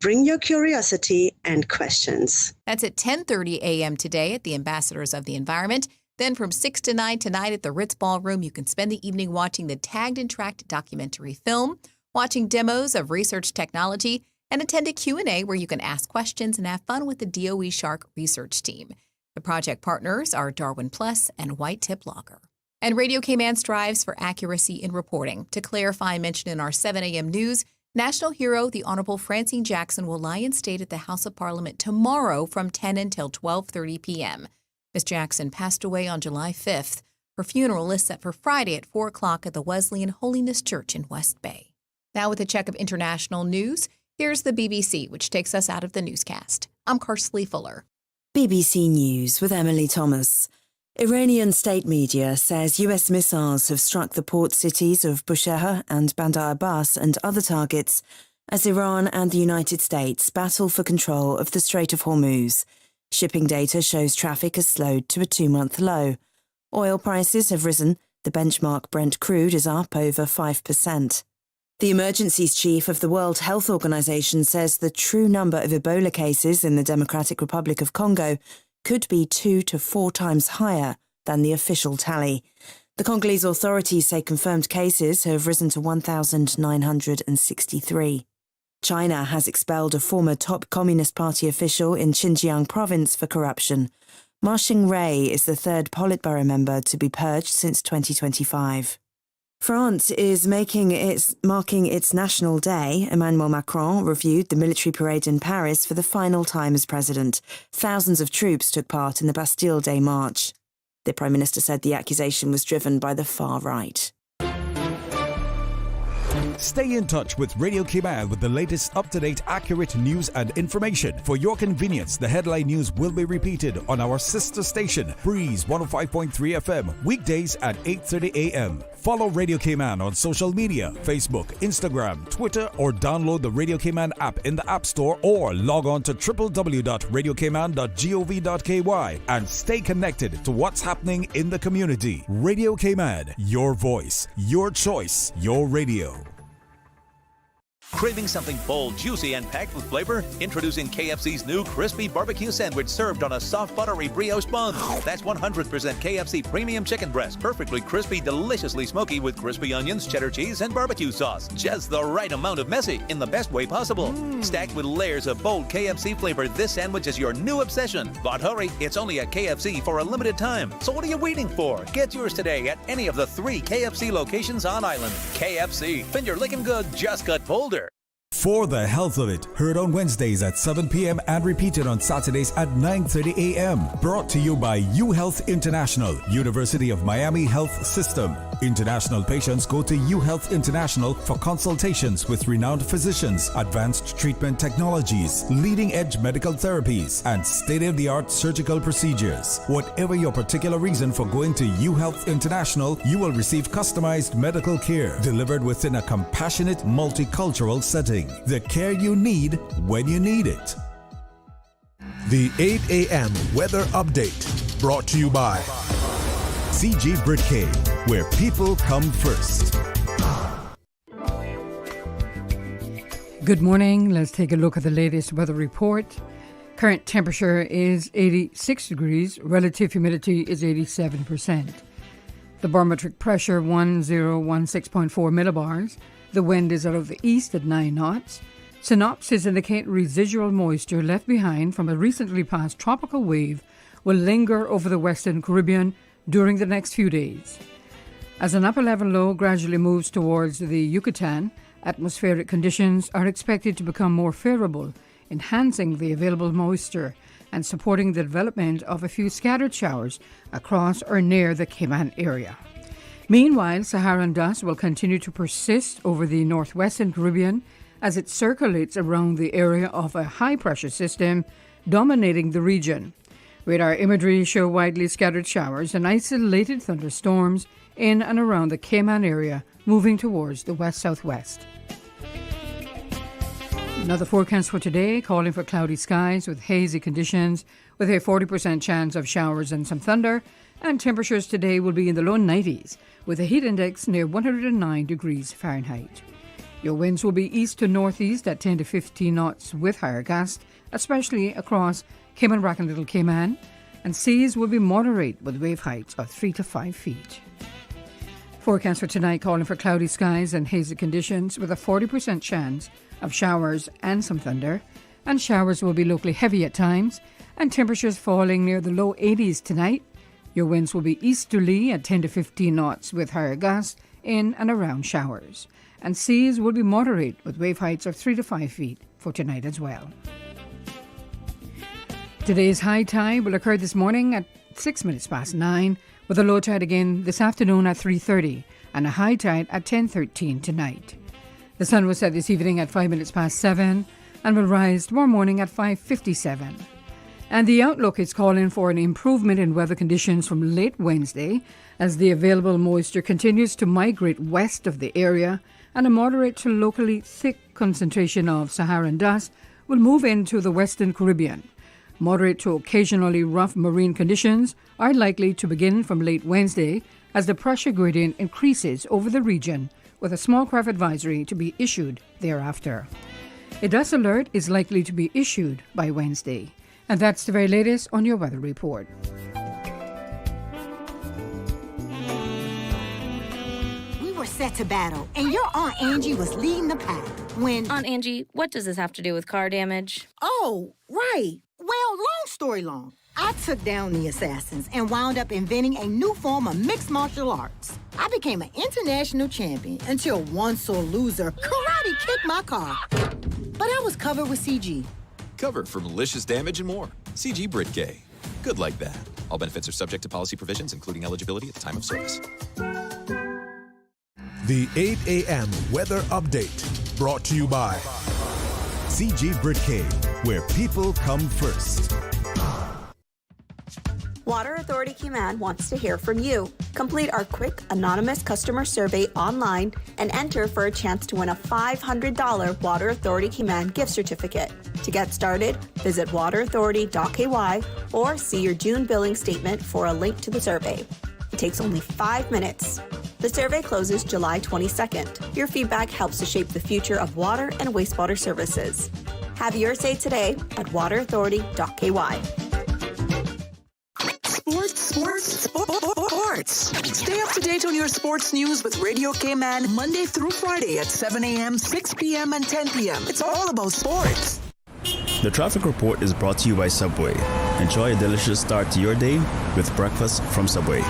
Bring your curiosity and questions. That's at 10:30 a.m. today at the Ambassadors of the Environment. Then from 6 to 9 tonight at the Ritz Ballroom, you can spend the evening watching the tagged and tracked documentary film, watching demos of research technology, and attend a Q&A where you can ask questions and have fun with the DOE Shark Research Team. The project partners are Darwin Plus and White Tip Lager. And Radio Cayman strives for accuracy in reporting. To clarify, mentioned in our 7 a.m. news, national hero the Honourable Francine Jackson will lie in state at the House of Parliament tomorrow from 10 until 12:30 p.m. Ms. Jackson passed away on July 5th. Her funeral is set for Friday at 4 o'clock at the Wesleyan Holiness Church in West Bay. Now with a check of international news, here's the BBC, which takes us out of the newscast. I'm Karsley Fuller. BBC News with Emily Thomas. Iranian state media says US missiles have struck the port cities of Bushehr and Bandar Abbas and other targets as Iran and the United States battle for control of the Strait of Hormuz. Shipping data shows traffic has slowed to a 2-month low. Oil prices have risen. The benchmark Brent crude is up over 5%. The emergencies chief of the World Health Organization says the true number of Ebola cases in the Democratic Republic of Congo could be 2 to 4 times higher than the official tally. The Congolese authorities say confirmed cases have risen to 1,963. China has expelled a former top Communist Party official in Xinjiang province for corruption. Ma Xingray is the 3rd Politburo member to be purged since 2025. France is marking its National Day. Emmanuel Macron reviewed the military parade in Paris for the final time as president. Thousands of troops took part in the Bastille Day march. The Prime Minister said the accusation was driven by the far right. Stay in touch with Radio Cayman with the latest up-to-date, accurate news and information. For your convenience, the headline news will be repeated on our sister station, Breeze 105.3 FM, weekdays at 8:30 a.m. Follow Radio Cayman on social media, Facebook, Instagram, Twitter, or download the Radio Cayman app in the App Store or log on to www.radiocayman.gov.ky and stay connected to what's happening in the community. Radio Cayman, your voice, your choice, your radio. Craving something bold, juicy, and packed with flavor? Introducing KFC's new crispy barbecue sandwich served on a soft, buttery brioche bun. That's 100% KFC premium chicken breast, perfectly crispy, deliciously smoky with crispy onions, cheddar cheese, and barbecue sauce. Just the right amount of messy in the best way possible. Stacked with layers of bold KFC flavor, this sandwich is your new obsession. But hurry, it's only at KFC for a limited time. So what are you waiting for? Get yours today at any of the 3 KFC locations on island. KFC, finger licking good, just got bolder. For the Health of It, heard on Wednesdays at 7 p.m. and repeated on Saturdays at 9:30 a.m. Brought to you by UHealth International, University of Miami Health System. International patients go to UHealth International for consultations with renowned physicians, advanced treatment technologies, leading-edge medical therapies, and state-of-the-art surgical procedures. Whatever your particular reason for going to UHealth International, you will receive customized medical care delivered within a compassionate, multicultural setting. The care you need when you need it. The 8 a.m. weather update. brought to you by CG Britcay, where people come first. Good morning. Let's take a look at the latest weather report. Current temperature is 86 degrees. Relative humidity is 87%. The barometric pressure 1016.4 millibars. The wind is out of the east at 9 knots. Synopsis indicate residual moisture left behind from a recently passed tropical wave will linger over the Western Caribbean during the next few days. As an upper-level low gradually moves towards the Yucatan, atmospheric conditions are expected to become more favorable, enhancing the available moisture and supporting the development of a few scattered showers across or near the Cayman area. Meanwhile, Saharan dust will continue to persist over the northwestern Caribbean as it circulates around the area of a high-pressure system dominating the region. Radar imagery show widely scattered showers and isolated thunderstorms in and around the Cayman area, moving towards the west-southwest. Another forecast for today, calling for cloudy skies with hazy conditions with a 40% chance of showers and some thunder, and temperatures today will be in the low 90s with a heat index near 109 degrees Fahrenheit. Your winds will be east to northeast at 10 to 15 knots with higher gusts, especially across Cayman Brac and Little Cayman, and seas will be moderate with wave heights of 3 to 5 feet. Forecast for tonight calling for cloudy skies and hazy conditions with a 40% chance of showers and some thunder, and showers will be locally heavy at times, and temperatures falling near the low 80s tonight. Your winds will be easterly at 10 to 15 knots with higher gusts in and around showers, and seas will be moderate with wave heights of 3 to 5 feet for tonight as well. Today's high tide will occur this morning at 6 minutes past 9, with a low tide again this afternoon at 3:30 and a high tide at 10:13 tonight. The sun will set this evening at 5 minutes past 7 and will rise tomorrow morning at 5:57. And the outlook is calling for an improvement in weather conditions from late Wednesday as the available moisture continues to migrate west of the area, and a moderate to locally thick concentration of Saharan dust will move into the Western Caribbean. Moderate to occasionally rough marine conditions are likely to begin from late Wednesday as the pressure gradient increases over the region, with a small craft advisory to be issued thereafter. A dust alert is likely to be issued by Wednesday. And that's the very latest on your weather report. We were set to battle, and your Aunt Angie was leading the pack when... Aunt Angie, what does this have to do with car damage? Oh, right. Well, long story long. I took down the assassins and wound up inventing a new form of mixed martial arts. I became an international champion until one sore loser karate kicked my car. But I was covered with CG. Covered for malicious damage and more. CG Britcay. Good like that. All benefits are subject to policy provisions, including eligibility at the time of service. The 8 a.m. weather update brought to you by CG Britcay, where people come first. Water Authority Cayman wants to hear from you. Complete our quick, anonymous customer survey online and enter for a chance to win a $500 Water Authority Cayman gift certificate. To get started, visit waterauthority.ky or see your June billing statement for a link to the survey. It takes only 5 minutes. The survey closes July 22nd. Your feedback helps to shape the future of water and wastewater services. Have your say today at waterauthority.ky. Sports. Stay up to date on your sports news with Radio Cayman Monday through Friday at 7 a.m., 6 p.m., and 10 p.m. It's all about sports. The traffic report is brought to you by Subway. Enjoy a delicious start to your day with breakfast from Subway.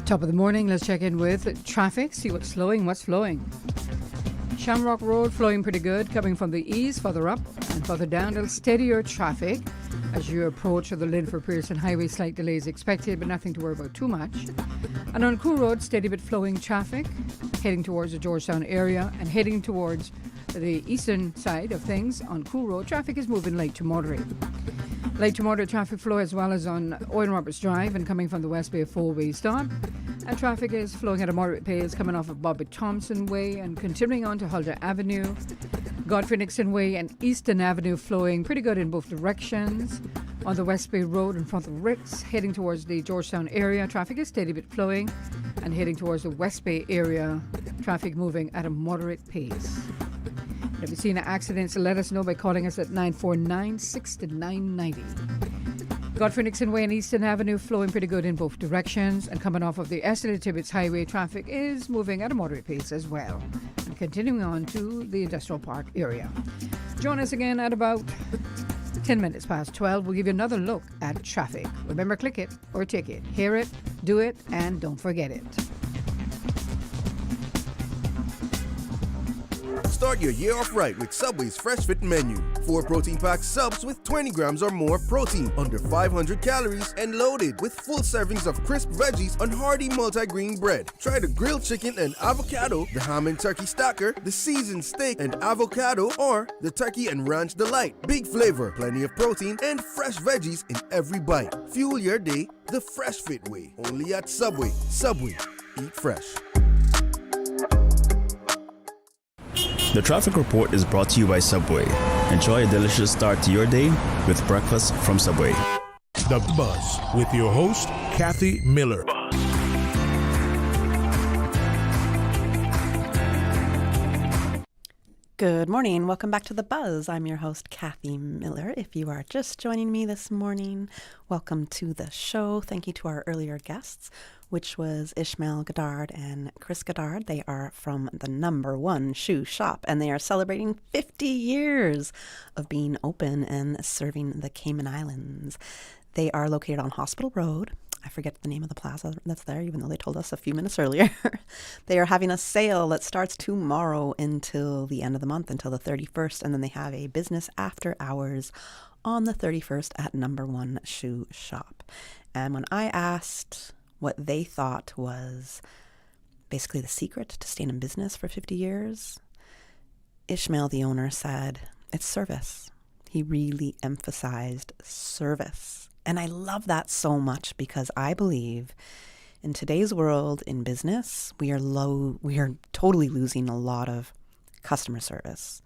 Top of the morning, let's check in with traffic, see what's flowing. Shamrock Road flowing pretty good, coming from the east, further up and further down. A little steadier traffic as you approach the Linford Pearson Highway. Slight delays expected, but nothing to worry about too much. And on Cool Road, steady but flowing traffic, heading towards the Georgetown area and heading towards the eastern side of things. On Cool Road, traffic is moving light to moderate. Light to moderate traffic flow as well as on Owen Roberts Drive and coming from the West Bay four-way stop. And traffic is flowing at a moderate pace coming off of Bobby Thompson Way and continuing on to Huldah Avenue. Godfrey Nixon Way and Eastern Avenue flowing pretty good in both directions. On the West Bay Road in front of Rick's, heading towards the Georgetown area, traffic is steady bit flowing. And heading towards the West Bay area, traffic moving at a moderate pace. If you've seen accidents, let us know by calling us at 949-6990. Godfrey Nixon Way and Eastern Avenue flowing pretty good in both directions. And coming off of the Esther Tibbetts Highway, traffic is moving at a moderate pace as well. And continuing on to the Industrial Park area. Join us again at about 10 minutes past 12. We'll give you another look at traffic. Remember, click it or tick it. Hear it, do it, and don't forget it. Start your year off right with Subway's Fresh Fit menu. 4 protein-packed subs with 20 grams or more protein, under 500 calories, and loaded with full servings of crisp veggies on hearty multi-grain bread. Try the grilled chicken and avocado, the ham and turkey stacker, the seasoned steak and avocado, or the turkey and ranch delight. Big flavor, plenty of protein, and fresh veggies in every bite. Fuel your day the Fresh Fit way. Only at Subway. Subway. Eat fresh. The traffic report is brought to you by Subway. Enjoy a delicious start to your day with breakfast from Subway. The Buzz with your host, Kathy Miller. Good morning. Welcome back to The Buzz. I'm your host, Kathy Miller. If you are just joining me this morning, welcome to the show. Thank you to our earlier guests, which was Ishmael Goddard and Chris Goddard. They are from the number one shoe shop, and they are celebrating 50 years of being open and serving the Cayman Islands. They are located on Hospital Road. I forget the name of the plaza that's there, even though they told us a few minutes earlier. They are having a sale that starts tomorrow until the end of the month, until the 31st, and then they have a business after hours on the 31st at number one shoe shop. And when I asked what they thought was basically the secret to staying in business for 50 years, Ishmael, the owner, said it's service. He really emphasized service. And I love that so much because I believe in today's world in business, we are totally losing a lot of customer service.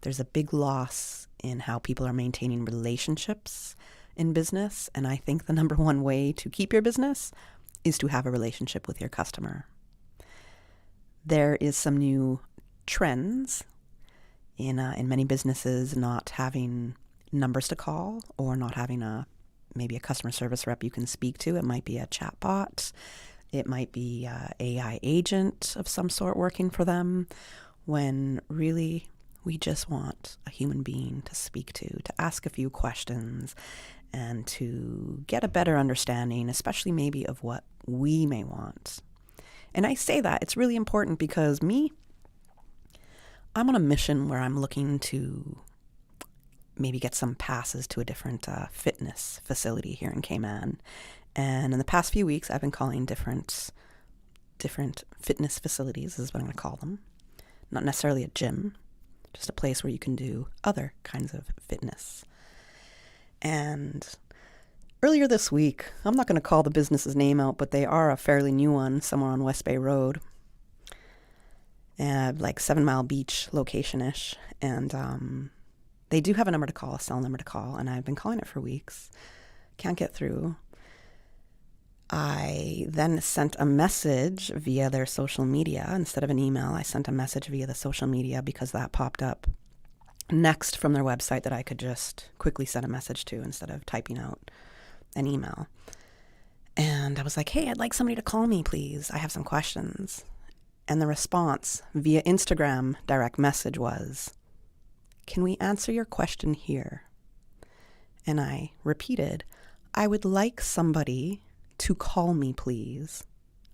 There's a big loss in how people are maintaining relationships in business. And I think the number one way to keep your business is to have a relationship with your customer. There is some new trends in many businesses not having numbers to call or not having maybe a customer service rep you can speak to. It might be a chatbot. It might be an AI agent of some sort working for them, when really we just want a human being to speak to ask a few questions and to get a better understanding, especially maybe of what we may want. And I say that it's really important because I'm on a mission where I'm looking to maybe get some passes to a different fitness facility here in Cayman. And in the past few weeks, I've been calling different fitness facilities, is what I'm going to call them. Not necessarily a gym, just a place where you can do other kinds of fitness. And earlier this week, I'm not going to call the business's name out, but they are a fairly new one, somewhere on West Bay Road, like 7 Mile Beach location-ish. And they do have a number to call, a cell number to call, and I've been calling it for weeks. Can't get through. I then sent a message via their social media. Instead of an email, I sent a message via the social media because that popped up next from their website that I could just quickly send a message to instead of typing out an email. And I was like, hey, I'd like somebody to call me, please. I have some questions. And the response via Instagram direct message was, can we answer your question here? And I repeated, I would like somebody to call me, please.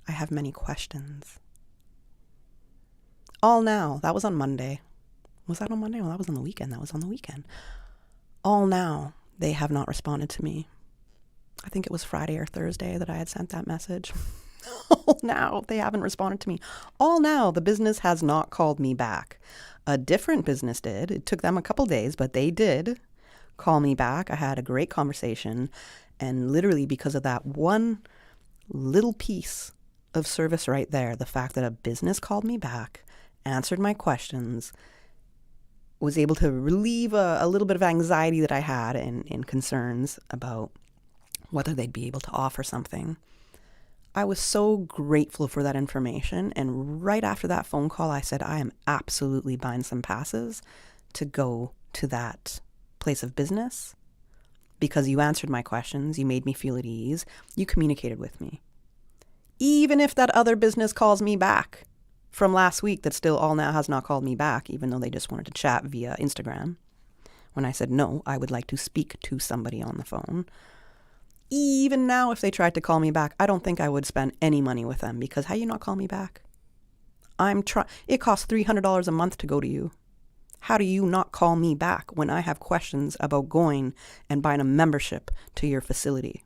I have many questions. All now. That was on Monday. Was that on Monday? Well, that was on the weekend. That was on the weekend. All now, they have not responded to me. I think it was Friday or Thursday that I had sent that message. All now, they haven't responded to me. All now, the business has not called me back. A different business did. It took them a couple days, but they did call me back. I had a great conversation. And literally because of that one little piece of service right there, the fact that a business called me back, answered my questions, was able to relieve a little bit of anxiety that I had and concerns about whether they'd be able to offer something. I was so grateful for that information. And right after that phone call, I said, I am absolutely buying some passes to go to that place of business because you answered my questions. You made me feel at ease. You communicated with me. Even if that other business calls me back from last week that still all now has not called me back, even though they just wanted to chat via Instagram, when I said, no, I would like to speak to somebody on the phone. Even now, if they tried to call me back, I don't think I would spend any money with them because how you not call me back? It costs $300 a month to go to you. How do you not call me back when I have questions about going and buying a membership to your facility?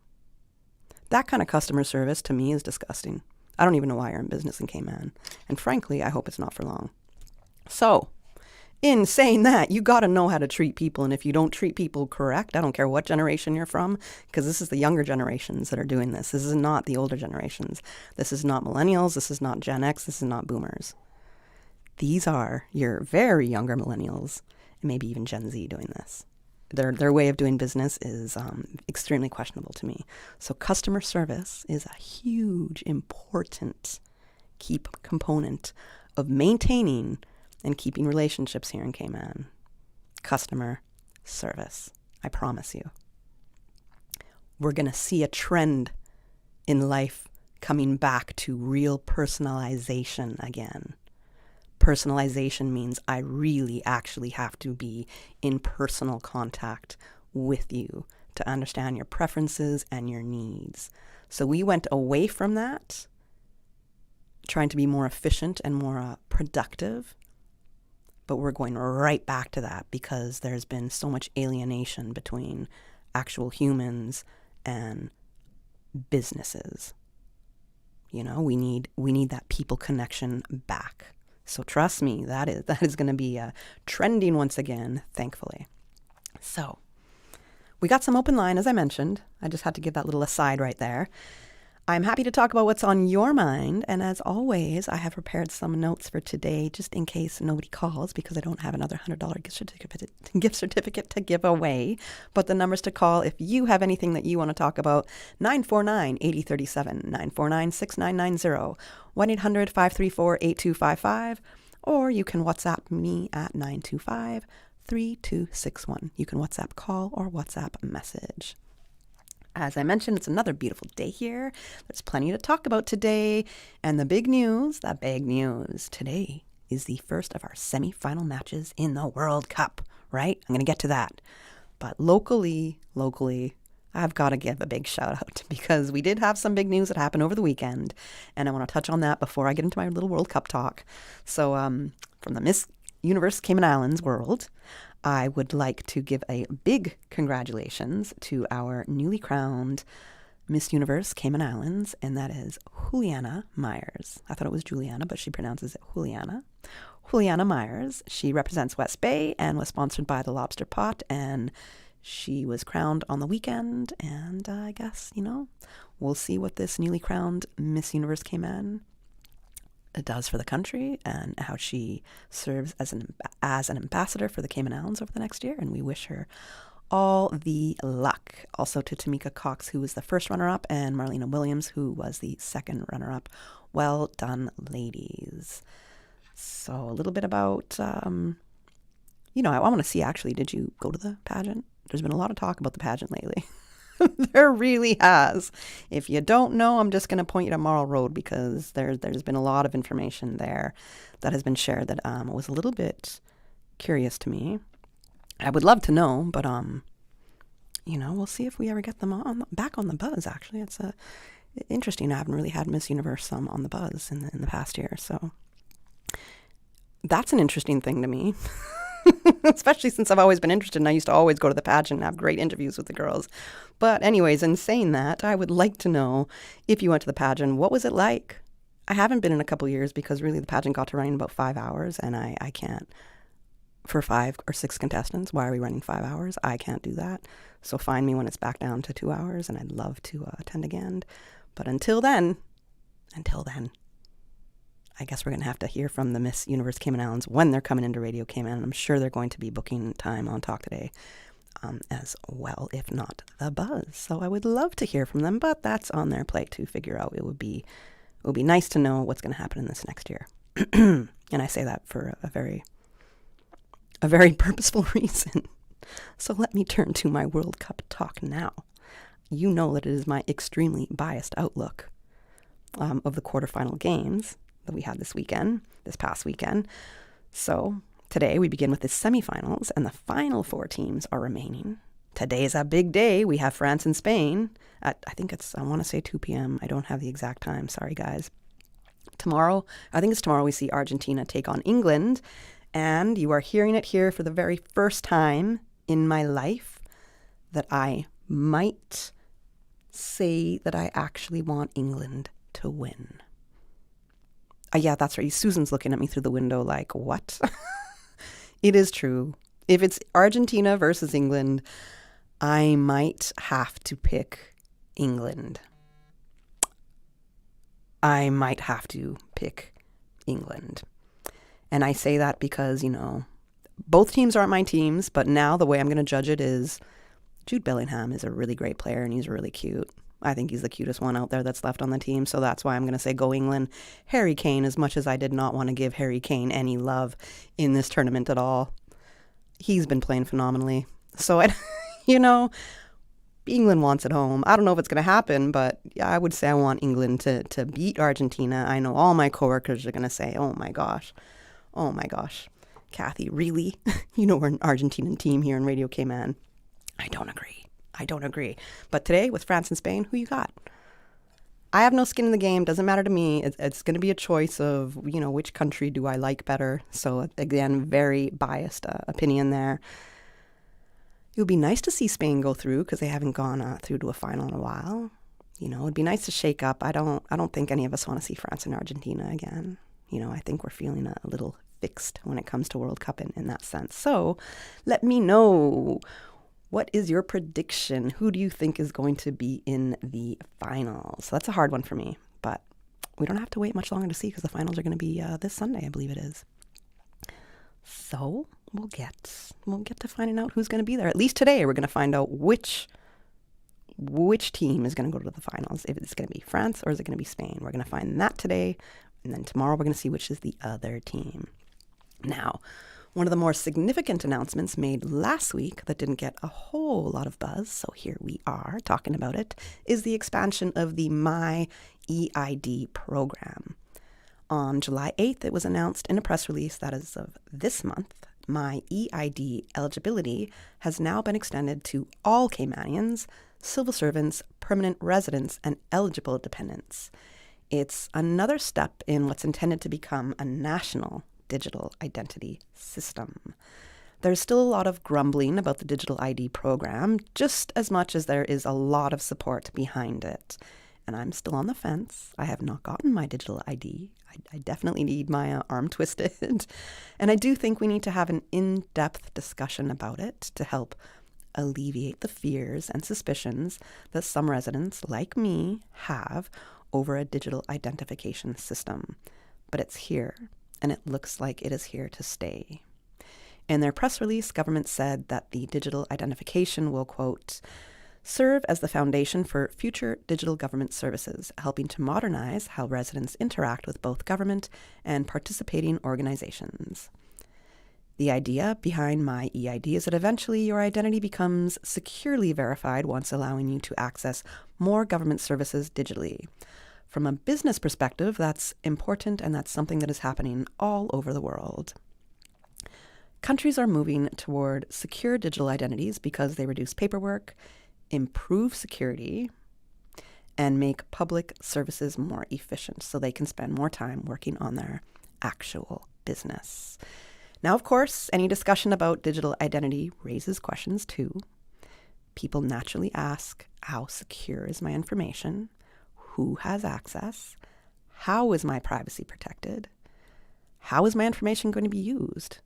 That kind of customer service to me is disgusting. I don't even know why you're in business in Cayman. And frankly, I hope it's not for long. So, in saying that, you got to know how to treat people. And if you don't treat people correct, I don't care what generation you're from, because this is the younger generations that are doing this. This is not the older generations. This is not millennials. This is not Gen X. This is not boomers. These are your very younger millennials and maybe even Gen Z doing this. Their way of doing business is extremely questionable to me. So customer service is a huge, important key component of maintaining and keeping relationships here in Cayman. Customer service, I promise you. We're going to see a trend in life coming back to real personalization again. Personalization means I really actually have to be in personal contact with you to understand your preferences and your needs. So we went away from that, trying to be more efficient and more productive, but we're going right back to that because there's been so much alienation between actual humans and businesses. You know, we need that people connection back. So trust me, that is going to be trending once again, thankfully. So we got some open line, as I mentioned. I just had to give that little aside right there. I'm happy to talk about what's on your mind. And as always, I have prepared some notes for today, just in case nobody calls, because I don't have another $100 gift certificate to give away. But the numbers to call if you have anything that you want to talk about, 949-8037, 949-6990, 1-800-534-8255, or you can WhatsApp me at 925-3261. You can WhatsApp call or WhatsApp message. As I mentioned, it's another beautiful day here. There's plenty to talk about today. And the big news, today is the first of our semifinal matches in the World Cup, right? I'm going to get to that. But locally, I've got to give a big shout out because we did have some big news that happened over the weekend. And I want to touch on that before I get into my little World Cup talk. So from the Miss Universe Cayman Islands world, I would like to give a big congratulations to our newly crowned Miss Universe Cayman Islands, and that is Juliana Myers. I thought it was Juliana, but she pronounces it Juliana. Juliana Myers. She represents West Bay and was sponsored by the Lobster Pot, and she was crowned on the weekend, and I guess, we'll see what this newly crowned Miss Universe Cayman does for the country and how she serves as an ambassador for the Cayman Islands over the next year, and we wish her all the luck. Also to Tamika Cox, who was the first runner-up, and Marlena Williams, who was the second runner-up. Well done, ladies. So a little bit about, I want to see, actually, did you go to the pageant? There's been a lot of talk about the pageant lately. There really has. If you don't know, I'm just going to point you to Marl Road because there's been a lot of information there that has been shared that was a little bit curious to me. I would love to know, but we'll see if we ever get them back on the buzz. Actually, it's interesting. I haven't really had Miss Universe on the buzz in the past year, so that's an interesting thing to me. Especially since I've always been interested and I used to always go to the pageant and have great interviews with the girls. But anyways, in saying that, I would like to know, if you went to the pageant, what was it like? I haven't been in a couple years because really the pageant got to run in about 5 hours and I can't for 5 or 6 contestants. Why are we running 5 hours? I can't do that. So find me when it's back down to 2 hours, and I'd love to attend again. But until then, I guess we're going to have to hear from the Miss Universe Cayman Islands when they're coming into Radio Cayman. And I'm sure they're going to be booking time on Talk Today as well, if not the Buzz. So I would love to hear from them, but that's on their plate to figure out. It would be nice to know what's going to happen in this next year. And I say that for a very purposeful reason. So let me turn to my World Cup talk now. You know that it is my extremely biased outlook of the quarterfinal games that we had this past weekend. So today we begin with the semifinals, and the final 4 teams are remaining. Today is a big day. We have France and Spain at, I want to say 2 p.m. I don't have the exact time. Sorry, guys. Tomorrow we see Argentina take on England, and you are hearing it here for the very first time in my life that I might say that I actually want England to win. Yeah, that's right. Susan's looking at me through the window like, what? It is true. If it's Argentina versus England, I might have to pick England. And I say that because, both teams aren't my teams, but now the way I'm going to judge it is Jude Bellingham is a really great player and he's really cute. I think he's the cutest one out there that's left on the team, so that's why I'm going to say go England. Harry Kane, as much as I did not want to give Harry Kane any love in this tournament at all, he's been playing phenomenally. So, England wants it home. I don't know if it's going to happen, but I would say I want England to beat Argentina. I know all my coworkers are going to say, oh my gosh, Kathy, really? We're an Argentinian team here in Radio Cayman. I don't agree. But today, with France and Spain, who you got? I have no skin in the game. Doesn't matter to me. It's going to be a choice of, which country do I like better. So, again, very biased opinion there. It would be nice to see Spain go through because they haven't gone through to a final in a while. It'd be nice to shake up. I don't think any of us want to see France and Argentina again. I think we're feeling a little fixed when it comes to World Cup in that sense. So, let me know. What is your prediction? Who do you think is going to be in the finals? So that's a hard one for me, but we don't have to wait much longer to see because the finals are going to be this Sunday, I believe it is. So we'll get to finding out who's going to be there. At least today, we're going to find out which team is going to go to the finals. If it's going to be France or is it going to be Spain? We're going to find that today, and then tomorrow we're going to see which is the other team. Now, one of the more significant announcements made last week that didn't get a whole lot of buzz, so here we are talking about it, is the expansion of the My EID program. On July 8th, it was announced in a press release that as of this month, My EID eligibility has now been extended to all Caymanians, civil servants, permanent residents, and eligible dependents. It's another step in what's intended to become a national digital identity system. There's still a lot of grumbling about the digital ID program, just as much as there is a lot of support behind it. And I'm still on the fence. I have not gotten my digital ID. I definitely need my arm twisted. And I do think we need to have an in-depth discussion about it to help alleviate the fears and suspicions that some residents, like me, have over a digital identification system. But it's here. And it looks like it is here to stay. In their press release, government said that the digital identification will, quote, serve as the foundation for future digital government services, helping to modernize how residents interact with both government and participating organizations. The idea behind My EID is that eventually your identity becomes securely verified once allowing you to access more government services digitally. From a business perspective, that's important, and that's something that is happening all over the world. Countries are moving toward secure digital identities because they reduce paperwork, improve security, and make public services more efficient so they can spend more time working on their actual business. Now, of course, any discussion about digital identity raises questions too. People naturally ask, how secure is my information? Who has access? How is my privacy protected? How is my information going to be used?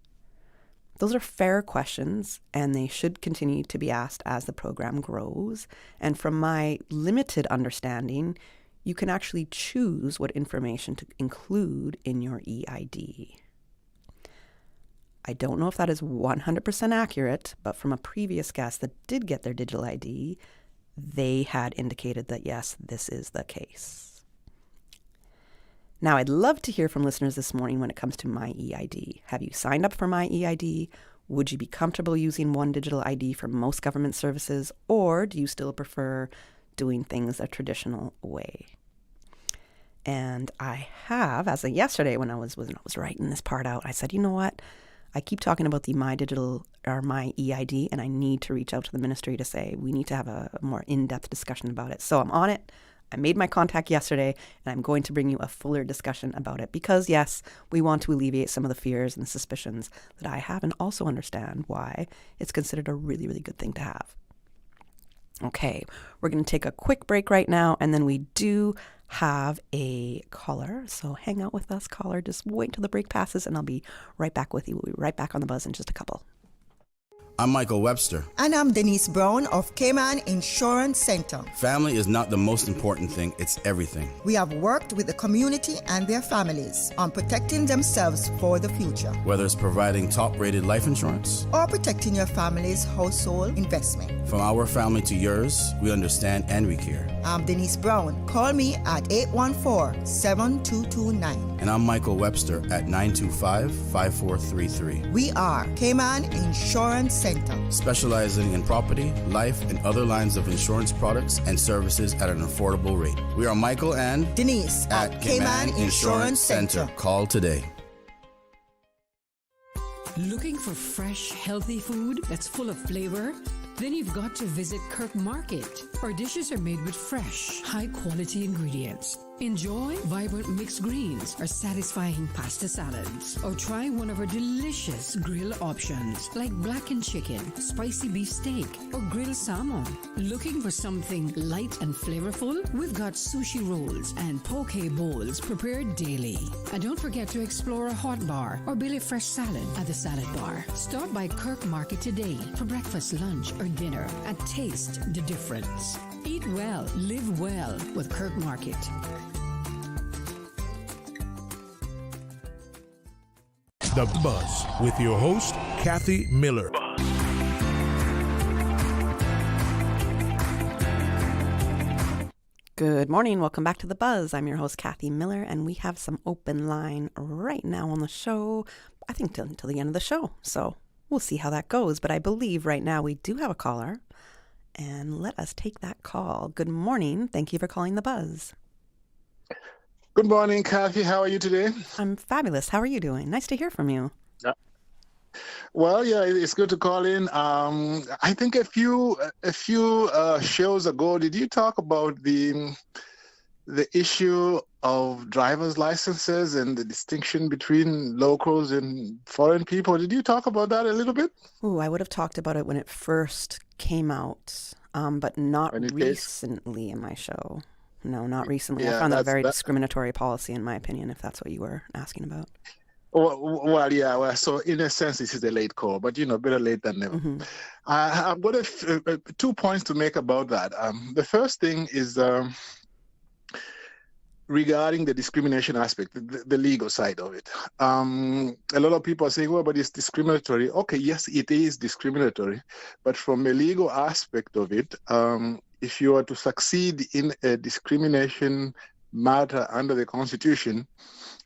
Those are fair questions, and they should continue to be asked as the program grows. And from my limited understanding, you can actually choose what information to include in your EID. I don't know if that is 100% accurate, but from a previous guest that did get their digital ID, they had indicated that yes, this is the case. Now, I'd love to hear from listeners this morning when it comes to My EID. Have you signed up for My EID? Would you be comfortable using one digital ID for most government services, or do you still prefer doing things a traditional way? And I have, as of yesterday when I was writing this part out, I said, you know what? I keep talking about the My EID, and I need to reach out to the ministry to say we need to have a more in-depth discussion about it. So I'm on it. I made my contact yesterday, and I'm going to bring you a fuller discussion about it because, yes, we want to alleviate some of the fears and suspicions that I have and also understand why it's considered a really, really good thing to have. Okay, we're going to take a quick break right now, and then we do have a caller. So hang out with us, caller. Just wait till the break passes, and I'll be right back with you. We'll be right back on the buzz in just a couple. I'm Michael Webster. And I'm Denise Brown of Cayman Insurance Center. Family is not the most important thing, it's everything. We have worked with the community and their families on protecting themselves for the future. Whether it's providing top-rated life insurance or protecting your family's household investment. From our family to yours, we understand and we care. I'm Denise Brown. Call me at 814-7229. And I'm Michael Webster at 925-5433. We are Cayman Insurance Center. Specializing in property, life, and other lines of insurance products and services at an affordable rate. We are Michael and Denise at Cayman Insurance Center. Call today. Looking for fresh, healthy food that's full of flavor? Then you've got to visit Kirk Market. Our dishes are made with fresh, high-quality ingredients. Enjoy vibrant mixed greens or satisfying pasta salads. Or try one of our delicious grill options like blackened chicken, spicy beef steak, or grilled salmon. Looking for something light and flavorful? We've got sushi rolls and poke bowls prepared daily. And don't forget to explore a hot bar or Billy Fresh salad at the salad bar. Stop by Kirk Market today for breakfast, lunch, or dinner and taste the difference. Eat well, live well with Kirk Market. The Buzz with your host, Kathy Miller. Good morning. Welcome back to The Buzz. I'm your host, Kathy Miller, and we have some open line right now on the show, I think until the end of the show. So we'll see how that goes. But I believe right now we do have a caller, and let us take that call. Good morning. Thank you for calling The Buzz. Good morning, Kathy. How are you today? I'm fabulous. How are you doing? Nice to hear from you. Well, yeah, it's good to call in. I think a few shows ago, did you talk about the issue of driver's licenses and the distinction between locals and foreign people? Did you talk about that a little bit? Ooh, I would have talked about it when it first came out, but not recently in my show. No, not recently. Yeah, I found that a very discriminatory policy, in my opinion, if that's what you were asking about. Well, yeah. Well, so in a sense, this is a late call, but better late than never. Mm-hmm. I've got 2 points to make about that. The first thing is regarding the discrimination aspect, the legal side of it. A lot of people are saying, well, but it's discriminatory. Okay, yes, it is discriminatory, but from a legal aspect of it, if you are to succeed in a discrimination matter under the Constitution,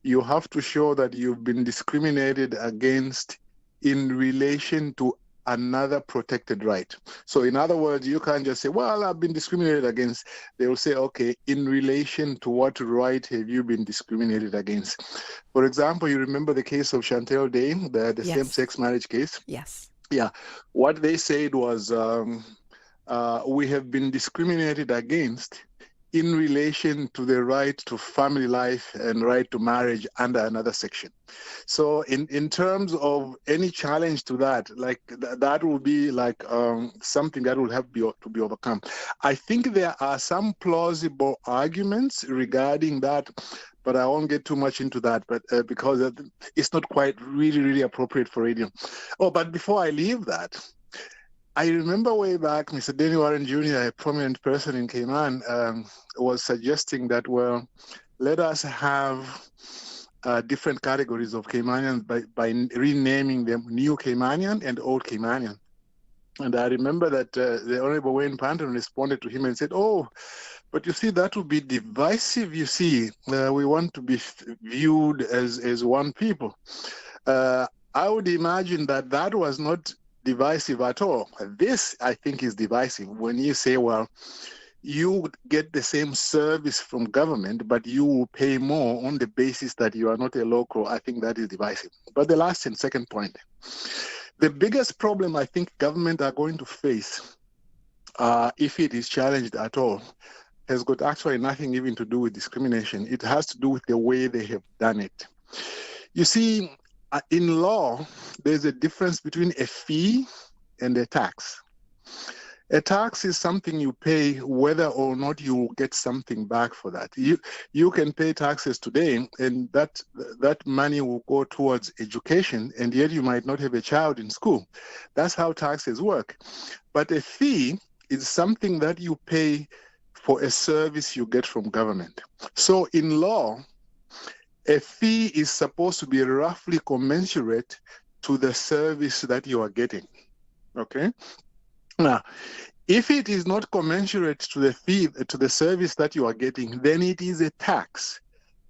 you have to show that you've been discriminated against in relation to another protected right. So in other words, you can't just say, well, I've been discriminated against. They will say, okay, in relation to what right have you been discriminated against? For example, you remember the case of Chantel Day, the yes. Same-sex marriage case? Yes. Yeah. What they said was, we have been discriminated against in relation to the right to family life and right to marriage under another section. So in terms of any challenge to that, like that will be like something that will have to be overcome. I think there are some plausible arguments regarding that, but I won't get too much into that, but because it's not quite really appropriate for radio. Oh, but before I leave that, I remember way back, Mr. Denny Warren Jr., a prominent person in Cayman, was suggesting that, well, let us have different categories of Caymanians by renaming them New Caymanian and Old Caymanian. And I remember that the Honorable Wayne Panton responded to him and said, oh, but you see, that would be divisive, you see. We want to be viewed as one people. I would imagine that was not divisive at all. This, I think, is divisive when you say, well, you get the same service from government, but you will pay more on the basis that you are not a local. I think that is divisive. But the last and second point, the biggest problem I think government are going to face, if it is challenged at all, has got actually nothing even to do with discrimination. It has to do with the way they have done it. You see, in law, there's a difference between a fee and a tax. A tax is something you pay whether or not you will get something back for that. You can pay taxes today, and that money will go towards education, and yet you might not have a child in school. That's how taxes work. But a fee is something that you pay for a service you get from government. So in law, a fee is supposed to be roughly commensurate to the service that you are getting. Okay? Now, if it is not commensurate to the fee, to the service that you are getting, then it is a tax.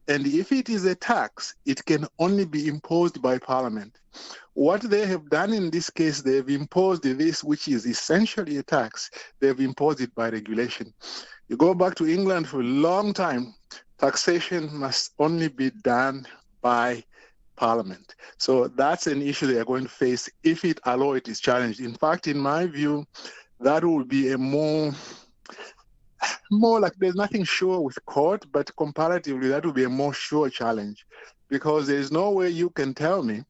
And if it is a tax, it can only be imposed by Parliament. What they have done in this case, they've imposed this, which is essentially a tax. They've imposed it by regulation. You go back to England for a long time, taxation must only be done by Parliament. So that's an issue they are going to face if it is challenged. In fact, in my view, that will be a more like there's nothing sure with court, but comparatively, that will be a more sure challenge, because there's no way you can tell me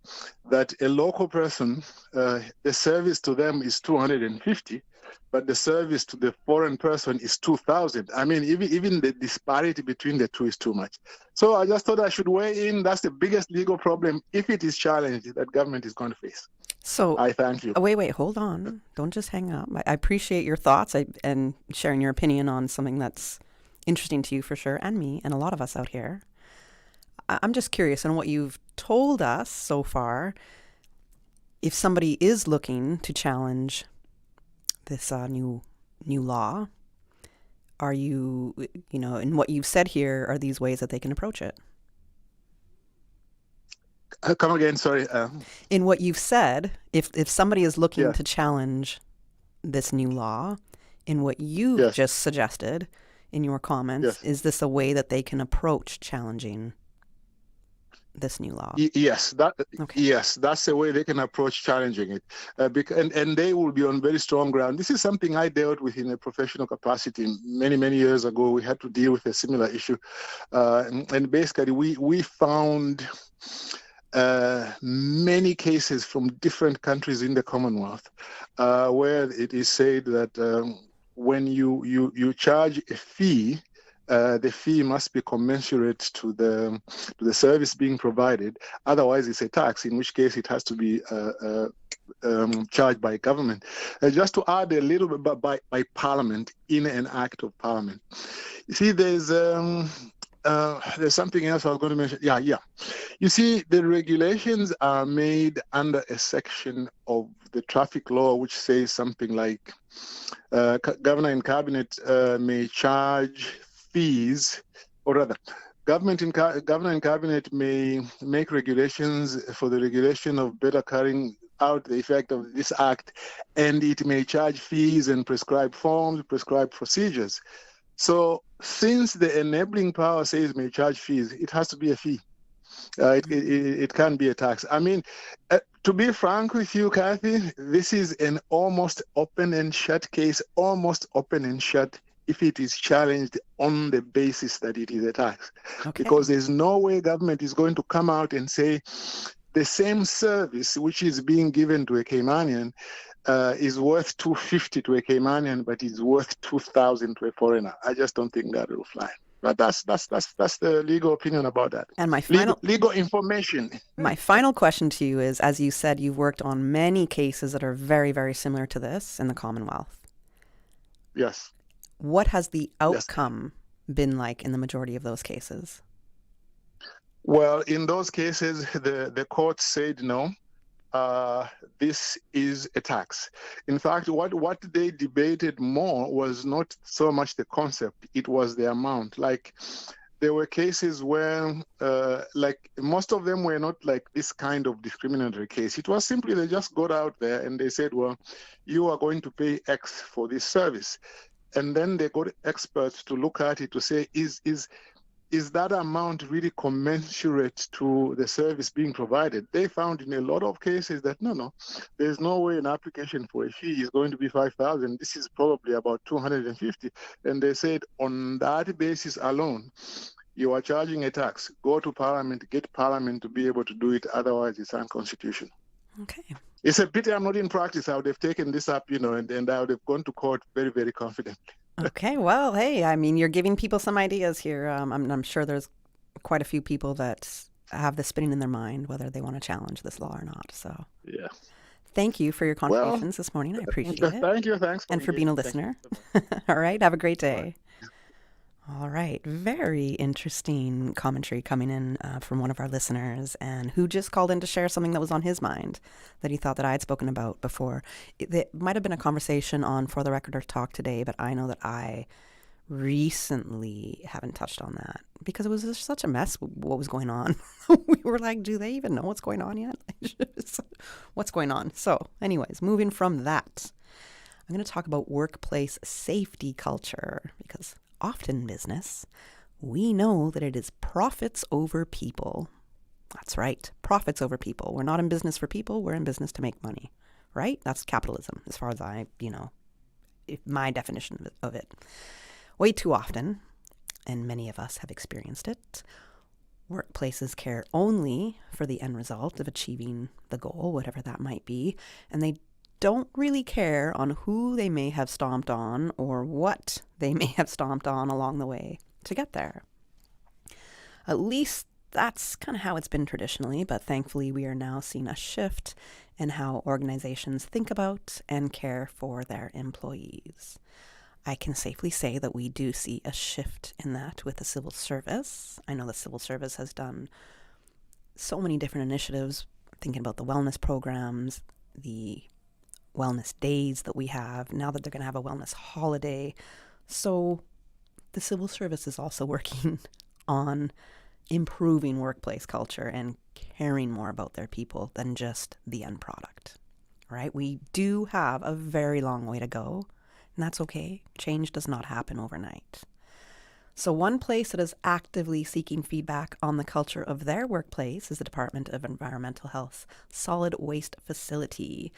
that a local person, the service to them is 250, but the service to the foreign person is 2,000. I mean, even the disparity between the two is too much. So I just thought I should weigh in. That's the biggest legal problem, if it is challenged, that government is going to face. So I thank you. Wait, hold on. Don't just hang up. I appreciate your thoughts and sharing your opinion on something that's interesting to you for sure, and me, and a lot of us out here. I'm just curious on what you've told us so far. If somebody is looking to challenge this new law, are you in what you've said here, are these ways that they can approach it? Come again, sorry. In what you've said, if somebody is looking to challenge this new law, in what you just suggested in your comments, is this a way that they can approach challenging this new law? Yes, that's the way they can approach challenging it, and they will be on very strong ground. This is something I dealt with in a professional capacity many years ago. We had to deal with a similar issue, and basically we found many cases from different countries in the Commonwealth where it is said that when you charge a fee, the fee must be commensurate to the service being provided. Otherwise, it's a tax, in which case it has to be charged by government. Just to add a little bit by Parliament, in an act of Parliament. You see, there's something else I was going to mention. Yeah. You see, the regulations are made under a section of the traffic law which says something like Governor and Cabinet may charge fees, or rather, Governor and Cabinet may make regulations for the regulation of better carrying out the effect of this act, and it may charge fees and prescribe forms, prescribe procedures. So since the enabling power says may charge fees, it has to be a fee. It can't be a tax. I mean, to be frank with you, Kathy, this is an almost open and shut case, almost open and shut if it is challenged on the basis that it is a tax. Okay. Because there's no way government is going to come out and say the same service which is being given to a Caymanian is worth $250 to a Caymanian, but is worth $2,000 to a foreigner. I just don't think that will fly. But that's the legal opinion about that. And my final legal information. My final question to you is, as you said, you've worked on many cases that are very, very similar to this in the Commonwealth. Yes. What has the outcome been like in the majority of those cases? Well, in those cases, the court said no. This is a tax. In fact, what they debated more was not so much the concept, it was the amount. Like, there were cases where, like, most of them were not like this kind of discriminatory case. It was simply they just got out there and they said, well, you are going to pay X for this service. And then they got experts to look at it to say, is that amount really commensurate to the service being provided? They found in a lot of cases that no, there's no way an application for a fee is going to be $5,000. This is probably about $250. And they said on that basis alone, you are charging a tax. Go to Parliament, get Parliament to be able to do it. Otherwise, it's unconstitutional. Okay. It's a pity I'm not in practice. I would have taken this up, and I would have gone to court very, very confidently. Okay, well, hey, I mean, you're giving people some ideas here. I'm sure there's quite a few people that have this spinning in their mind, whether they want to challenge this law or not. So, yeah. Thank you for your contributions this morning. I appreciate it. Thank you. Thanks. And for being a listener. All right. Have a great day. All right. Very interesting commentary coming in from one of our listeners, and who just called in to share something that was on his mind that he thought that I had spoken about before. It might have been a conversation on For the Record or Talk today, but I know that I recently haven't touched on that because it was just such a mess what was going on. We were like, do they even know what's going on yet? What's going on? So anyways, moving from that, I'm going to talk about workplace safety culture, because often in business, we know that it is profits over people. That's right, profits over people. We're not in business for people, we're in business to make money, right? That's capitalism, as far as my definition of it. Way too often, and many of us have experienced it, workplaces care only for the end result of achieving the goal, whatever that might be, and they don't really care on who they may have stomped on or what they may have stomped on along the way to get there. At least that's kind of how it's been traditionally, but thankfully we are now seeing a shift in how organizations think about and care for their employees. I can safely say that we do see a shift in that with the civil service. I know the civil service has done so many different initiatives, thinking about the wellness programs, the wellness days that we have, now that they're going to have a wellness holiday. So the civil service is also working on improving workplace culture and caring more about their people than just the end product, right? We do have a very long way to go, and that's okay. Change does not happen overnight. So one place that is actively seeking feedback on the culture of their workplace is the Department of Environmental Health Solid Waste Facility.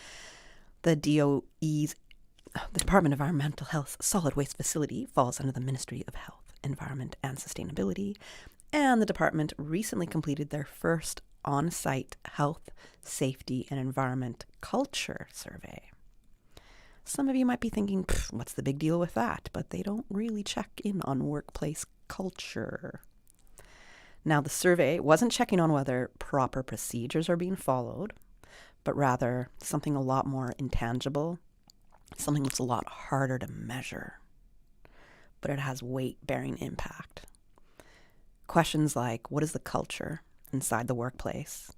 The Department of Environmental Health Solid Waste Facility falls under the Ministry of Health, Environment and Sustainability, and the department recently completed their first on-site health, safety, and environment culture survey. Some of you might be thinking, what's the big deal with that? But they don't really check in on workplace culture. Now, the survey wasn't checking on whether proper procedures are being followed, but rather something a lot more intangible, something that's a lot harder to measure, but it has weight-bearing impact. Questions like, what is the culture inside the workplace?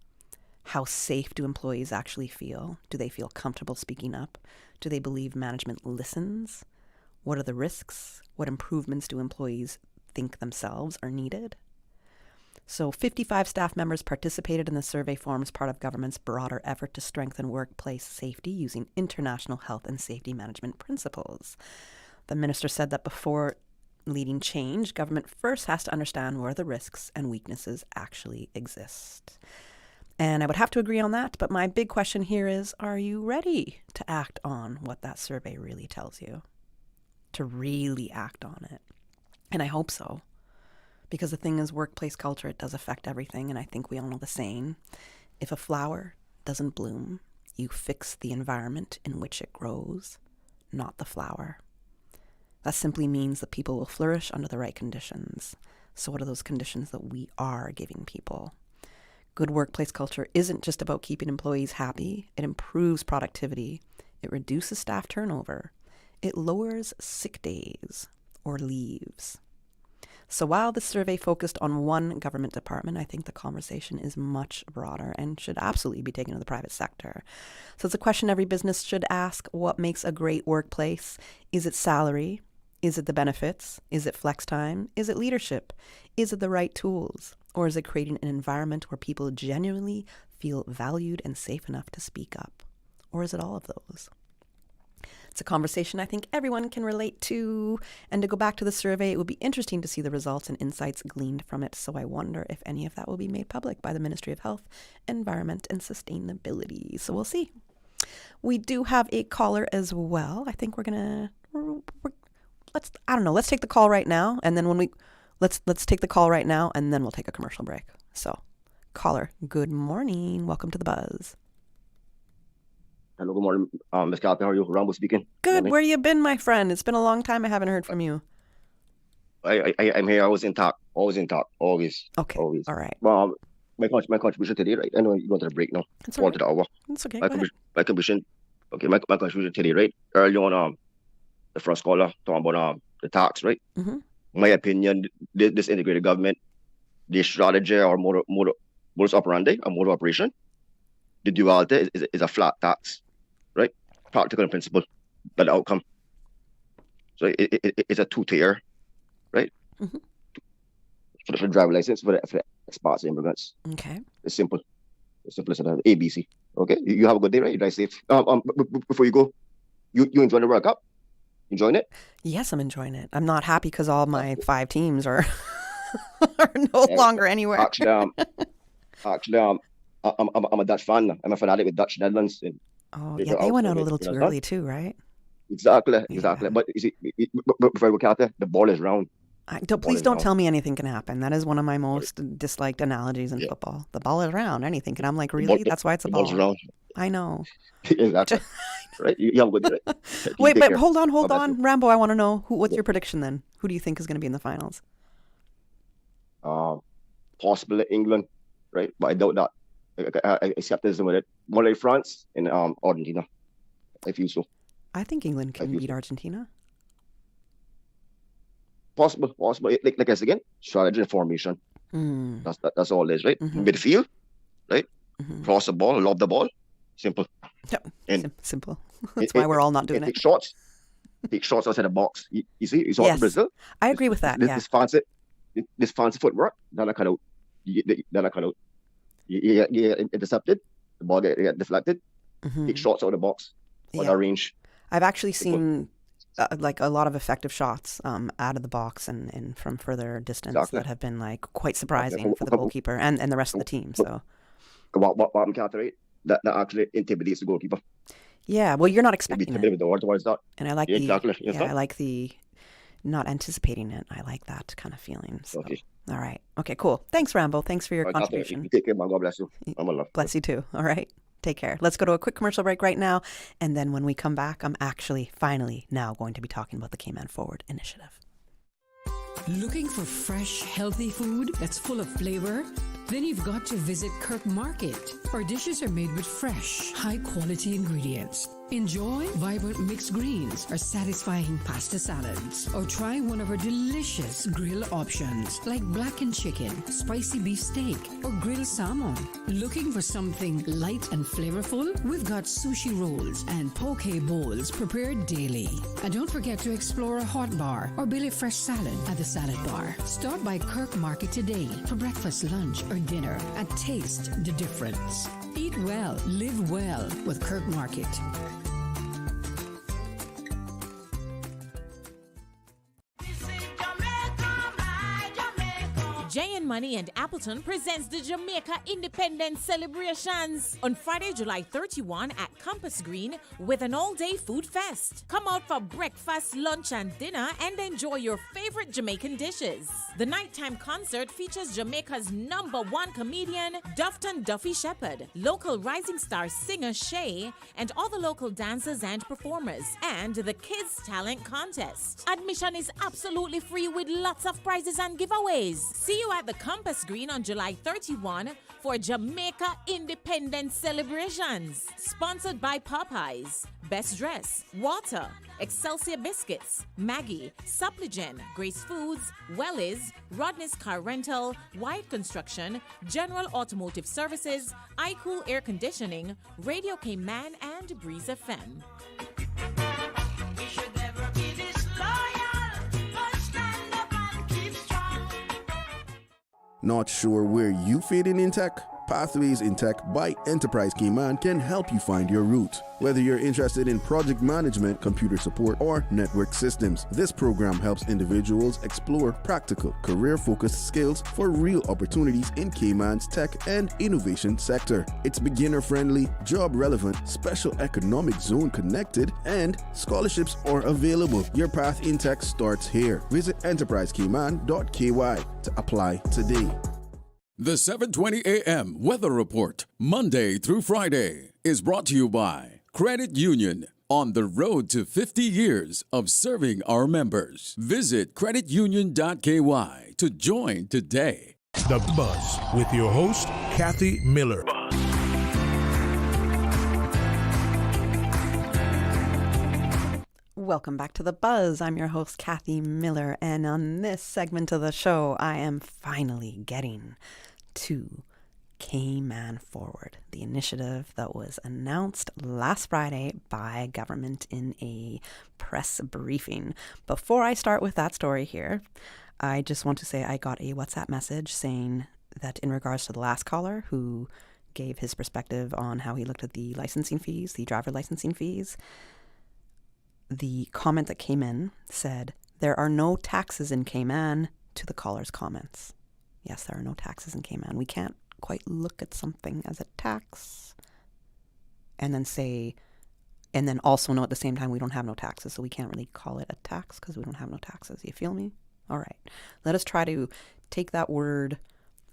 How safe do employees actually feel? Do they feel comfortable speaking up? Do they believe management listens? What are the risks? What improvements do employees think themselves are needed? So 55 staff members participated in the survey forms part of government's broader effort to strengthen workplace safety using international health and safety management principles. The minister said that before leading change, government first has to understand where the risks and weaknesses actually exist. And I would have to agree on that, but my big question here is, are you ready to act on what that survey really tells you? to really act on it. And I hope so. Because the thing is, workplace culture, it does affect everything. And I think we all know the saying, if a flower doesn't bloom, you fix the environment in which it grows, not the flower. That simply means that people will flourish under the right conditions. So what are those conditions that we are giving people? Good workplace culture isn't just about keeping employees happy. It improves productivity. It reduces staff turnover. It lowers sick days or leaves. So while this survey focused on one government department, I think the conversation is much broader and should absolutely be taken to the private sector. So it's a question every business should ask: what makes a great workplace? Is it salary? Is it the benefits? Is it flex time? Is it leadership? Is it the right tools? Or is it creating an environment where people genuinely feel valued and safe enough to speak up? Or is it all of those? It's a conversation I think everyone can relate to. And to go back to the survey, it would be interesting to see the results and insights gleaned from it. So I wonder if any of that will be made public by the Ministry of Health, Environment and Sustainability. So we'll see. We do have a caller as well. I think let's take the call right now. And then let's take the call right now, and then we'll take a commercial break. So caller, good morning. Welcome to the Buzz. Hello, good morning, Ms. Cathy. How are you? Rambo speaking. Good. Where you been, my friend? It's been a long time. I haven't heard from you. I'm here. I was in talk. Always in talk. Always. Okay. Always. All right. My contribution today, right? I know you're going to the break now. It's all right. The hour. It's okay. My contribution. Okay. My contribution today, right? Early on, the first caller talking about the tax, right? Mm-hmm. My opinion, this integrated government, the strategy or modus operandi, or mode of operation, the duality is a flat tax, right? Practical and principle, but the outcome. So it's a two-tier, right? Mm-hmm. For the driver license, for the expats and immigrants. Okay. It's simple. It's simple as ABC. Okay. You have a good day, right? You drive safe. Before you go, you enjoy the World Cup? Enjoying it? Yes, I'm enjoying it. I'm not happy because all my 5 teams are no longer anywhere. Actually, I'm a Dutch fan. I'm a fanatic with Dutch Netherlands. They went out a little too early too, right? Exactly. But you see, before we count the ball is round. Please don't tell me anything can happen. That is one of my most disliked analogies in football. The ball is round. Anything can. I'm like, really? That's why it's a ball. The ball's round. I know. Exactly. Right? You have a good day. Wait, but hold on. Rambo, I want to know, what's your prediction then? Who do you think is going to be in the finals? Possibly England, right? But I doubt that. I skepticism with it. More like France and Argentina. I feel so. I think England can beat Argentina. Possible. Like I said again, strategy and formation. That's all it is, right? Mm-hmm. Midfield, right? Mm-hmm. Cross the ball, lob the ball. Simple. Yep. Simple. That's why we're all not doing it. Take shots outside the box. You see, you saw Brazil. I agree with that. This fancy footwork. Then I cut out. You get intercepted. The ball get deflected. Mm-hmm. Take shots out of the box on the range. I've actually seen like a lot of effective shots out of the box and from further distance that have been like quite surprising for the goalkeeper and the rest of the team. So what I'm counter-rate that actually intimidates the goalkeeper. Yeah, well, you're not expecting it. That. And I like I like the not anticipating it. I like that kind of feeling. So. Okay. All right. Okay, cool. Thanks, Rambo. Thanks for your contribution. Take care, man. God bless you. I'm in love. Bless you too. All right. Take care. Let's go to a quick commercial break right now. And then when we come back, I'm actually finally now going to be talking about the Cayman Forward Initiative. Looking for fresh, healthy food that's full of flavor? Then you've got to visit Kirk Market. Our dishes are made with fresh, high-quality ingredients. Enjoy vibrant mixed greens or satisfying pasta salads. Or try one of our delicious grill options like blackened chicken, spicy beef steak, or grilled salmon. Looking for something light and flavorful? We've got sushi rolls and poke bowls prepared daily. And don't forget to explore a hot bar or Billy Fresh salad at the salad bar. Stop by Kirk Market today for breakfast, lunch, or dinner and taste the difference. Eat well, live well with Kirk Market. Jay and Money and Appleton presents the Jamaica Independence Celebrations on Friday, July 31 at Compass Green with an all-day food fest. Come out for breakfast, lunch, and dinner and enjoy your favorite Jamaican dishes. The nighttime concert features Jamaica's #1 comedian, Dufton Duffy Shepherd, local rising star singer Shay, and all the local dancers and performers, and the Kids Talent Contest. Admission is absolutely free with lots of prizes and giveaways. See you at the Compass Green on July 31 for Jamaica Independence Celebrations. Sponsored by Popeyes, Best Dress, Water, Excelsior Biscuits, Maggie, Suppligen, Grace Foods, Wellies, Rodney's Car Rental, White Construction, General Automotive Services, iCool Air Conditioning, Radio K-Man, and Breeze FM. Not sure where you fit in tech? Pathways in Tech by Enterprise Cayman can help you find your route. Whether you're interested in project management, computer support, or network systems, this program helps individuals explore practical, career-focused skills for real opportunities in Cayman's tech and innovation sector. It's beginner-friendly, job-relevant, special economic zone connected, and scholarships are available. Your path in tech starts here. Visit enterprisecayman.ky to apply today. The 7:20 a.m. Weather Report, Monday through Friday, is brought to you by Credit Union, on the road to 50 years of serving our members. Visit creditunion.ky to join today. The Buzz with your host, Kathy Miller. Welcome back to The Buzz. I'm your host, Kathy Miller, and on this segment of the show, I am finally getting to Cayman Forward, the initiative that was announced last Friday by government in a press briefing. Before I start with that story here, I just want to say I got a WhatsApp message saying that in regards to the last caller who gave his perspective on how he looked at the licensing fees, the driver licensing fees, the comment that came in said, "There are no taxes in Cayman," to the caller's comments. Yes, there are no taxes in Cayman. We can't quite look at something as a tax and then also know at the same time we don't have no taxes, so we can't really call it a tax because we don't have no taxes. You feel me? All right. Let us try to take that word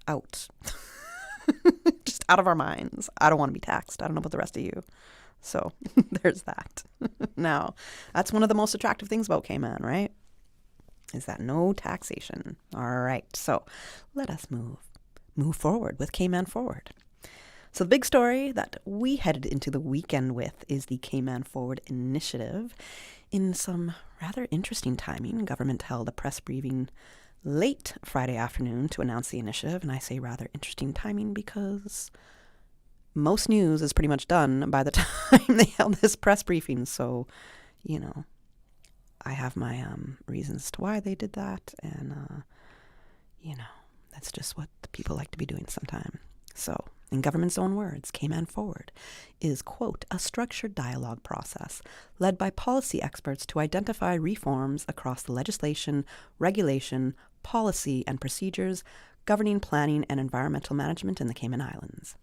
out. Just out of our minds. I don't want to be taxed. I don't know about the rest of you. So there's that. Now, that's one of the most attractive things about Cayman, right? Is that no taxation. All right. So let us move forward with Cayman Forward. So the big story that we headed into the weekend with is the Cayman Forward initiative. In some rather interesting timing, government held a press briefing late Friday afternoon to announce the initiative. And I say rather interesting timing because most news is pretty much done by the time they held this press briefing. So, you know, I have my reasons to why they did that. And, you know, that's just what the people like to be doing sometime. So, in government's own words, Cayman Forward is, quote, a structured dialogue process led by policy experts to identify reforms across the legislation, regulation, policy, and procedures governing planning and environmental management in the Cayman Islands.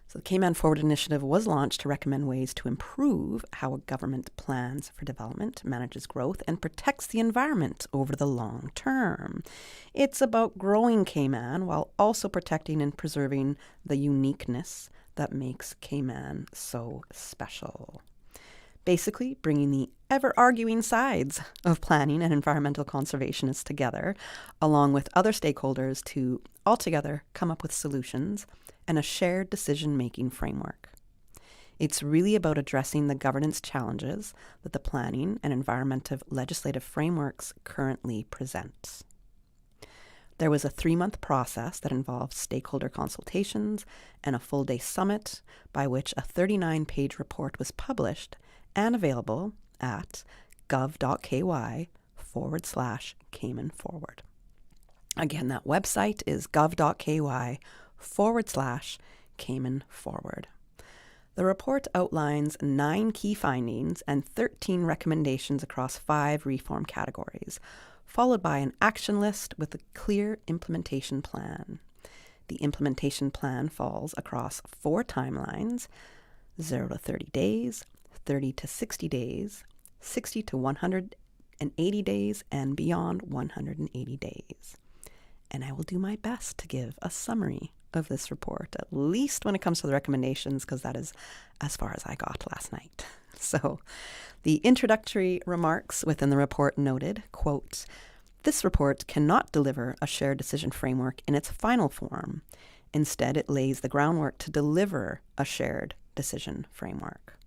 So the Cayman Forward initiative was launched to recommend ways to improve how a government plans for development, manages growth, and protects the environment over the long term. It's about growing Cayman while also protecting and preserving the uniqueness that makes Cayman so special. Basically, bringing the ever-arguing sides of planning and environmental conservationists together, along with other stakeholders to altogether come up with solutions and a shared decision-making framework. It's really about addressing the governance challenges that the planning and environmental legislative frameworks currently present. There was a 3-month process that involved stakeholder consultations and a full-day summit by which a 39-page report was published and available at gov.ky/Cayman Forward. Again, that website is gov.ky/Cayman Forward. The report outlines 9 key findings and 13 recommendations across 5 reform categories. followed by an action list with a clear implementation plan. The implementation plan falls across 4 timelines: 0 to 30 days, 30 to 60 days, 60 to 180 days, and beyond 180 days. And I will do my best to give a summary of this report, at least when it comes to the recommendations, because that is as far as I got last night. So the introductory remarks within the report noted, quote, "This report cannot deliver a shared decision framework in its final form. Instead, it lays the groundwork to deliver a shared decision framework."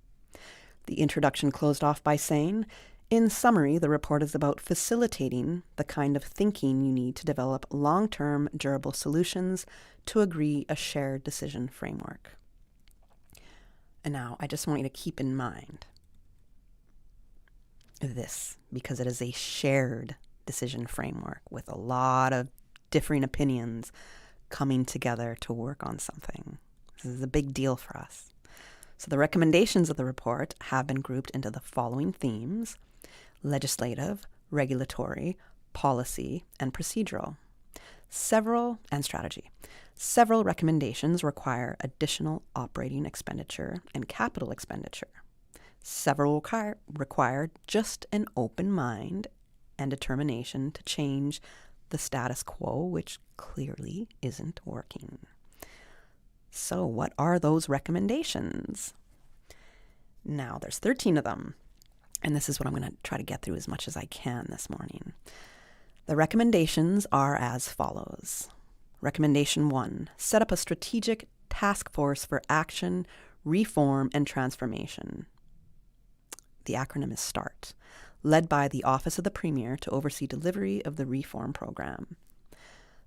The introduction closed off by saying, "In summary, the report is about facilitating the kind of thinking you need to develop long-term durable solutions to agree a shared decision framework." And now I just want you to keep in mind this, because it is a shared decision framework with a lot of differing opinions coming together to work on something. This is a big deal for us. So the recommendations of the report have been grouped into the following themes: legislative, regulatory, policy, and procedural. And strategy. Several recommendations require additional operating expenditure and capital expenditure. Several require just an open mind and determination to change the status quo, which clearly isn't working. So what are those recommendations? Now, there's 13 of them, and this is what I'm going to try to get through as much as I can this morning. The recommendations are as follows. Recommendation 1, set up a strategic task force for action, reform, and transformation. The acronym is START, led by the Office of the Premier to oversee delivery of the reform program.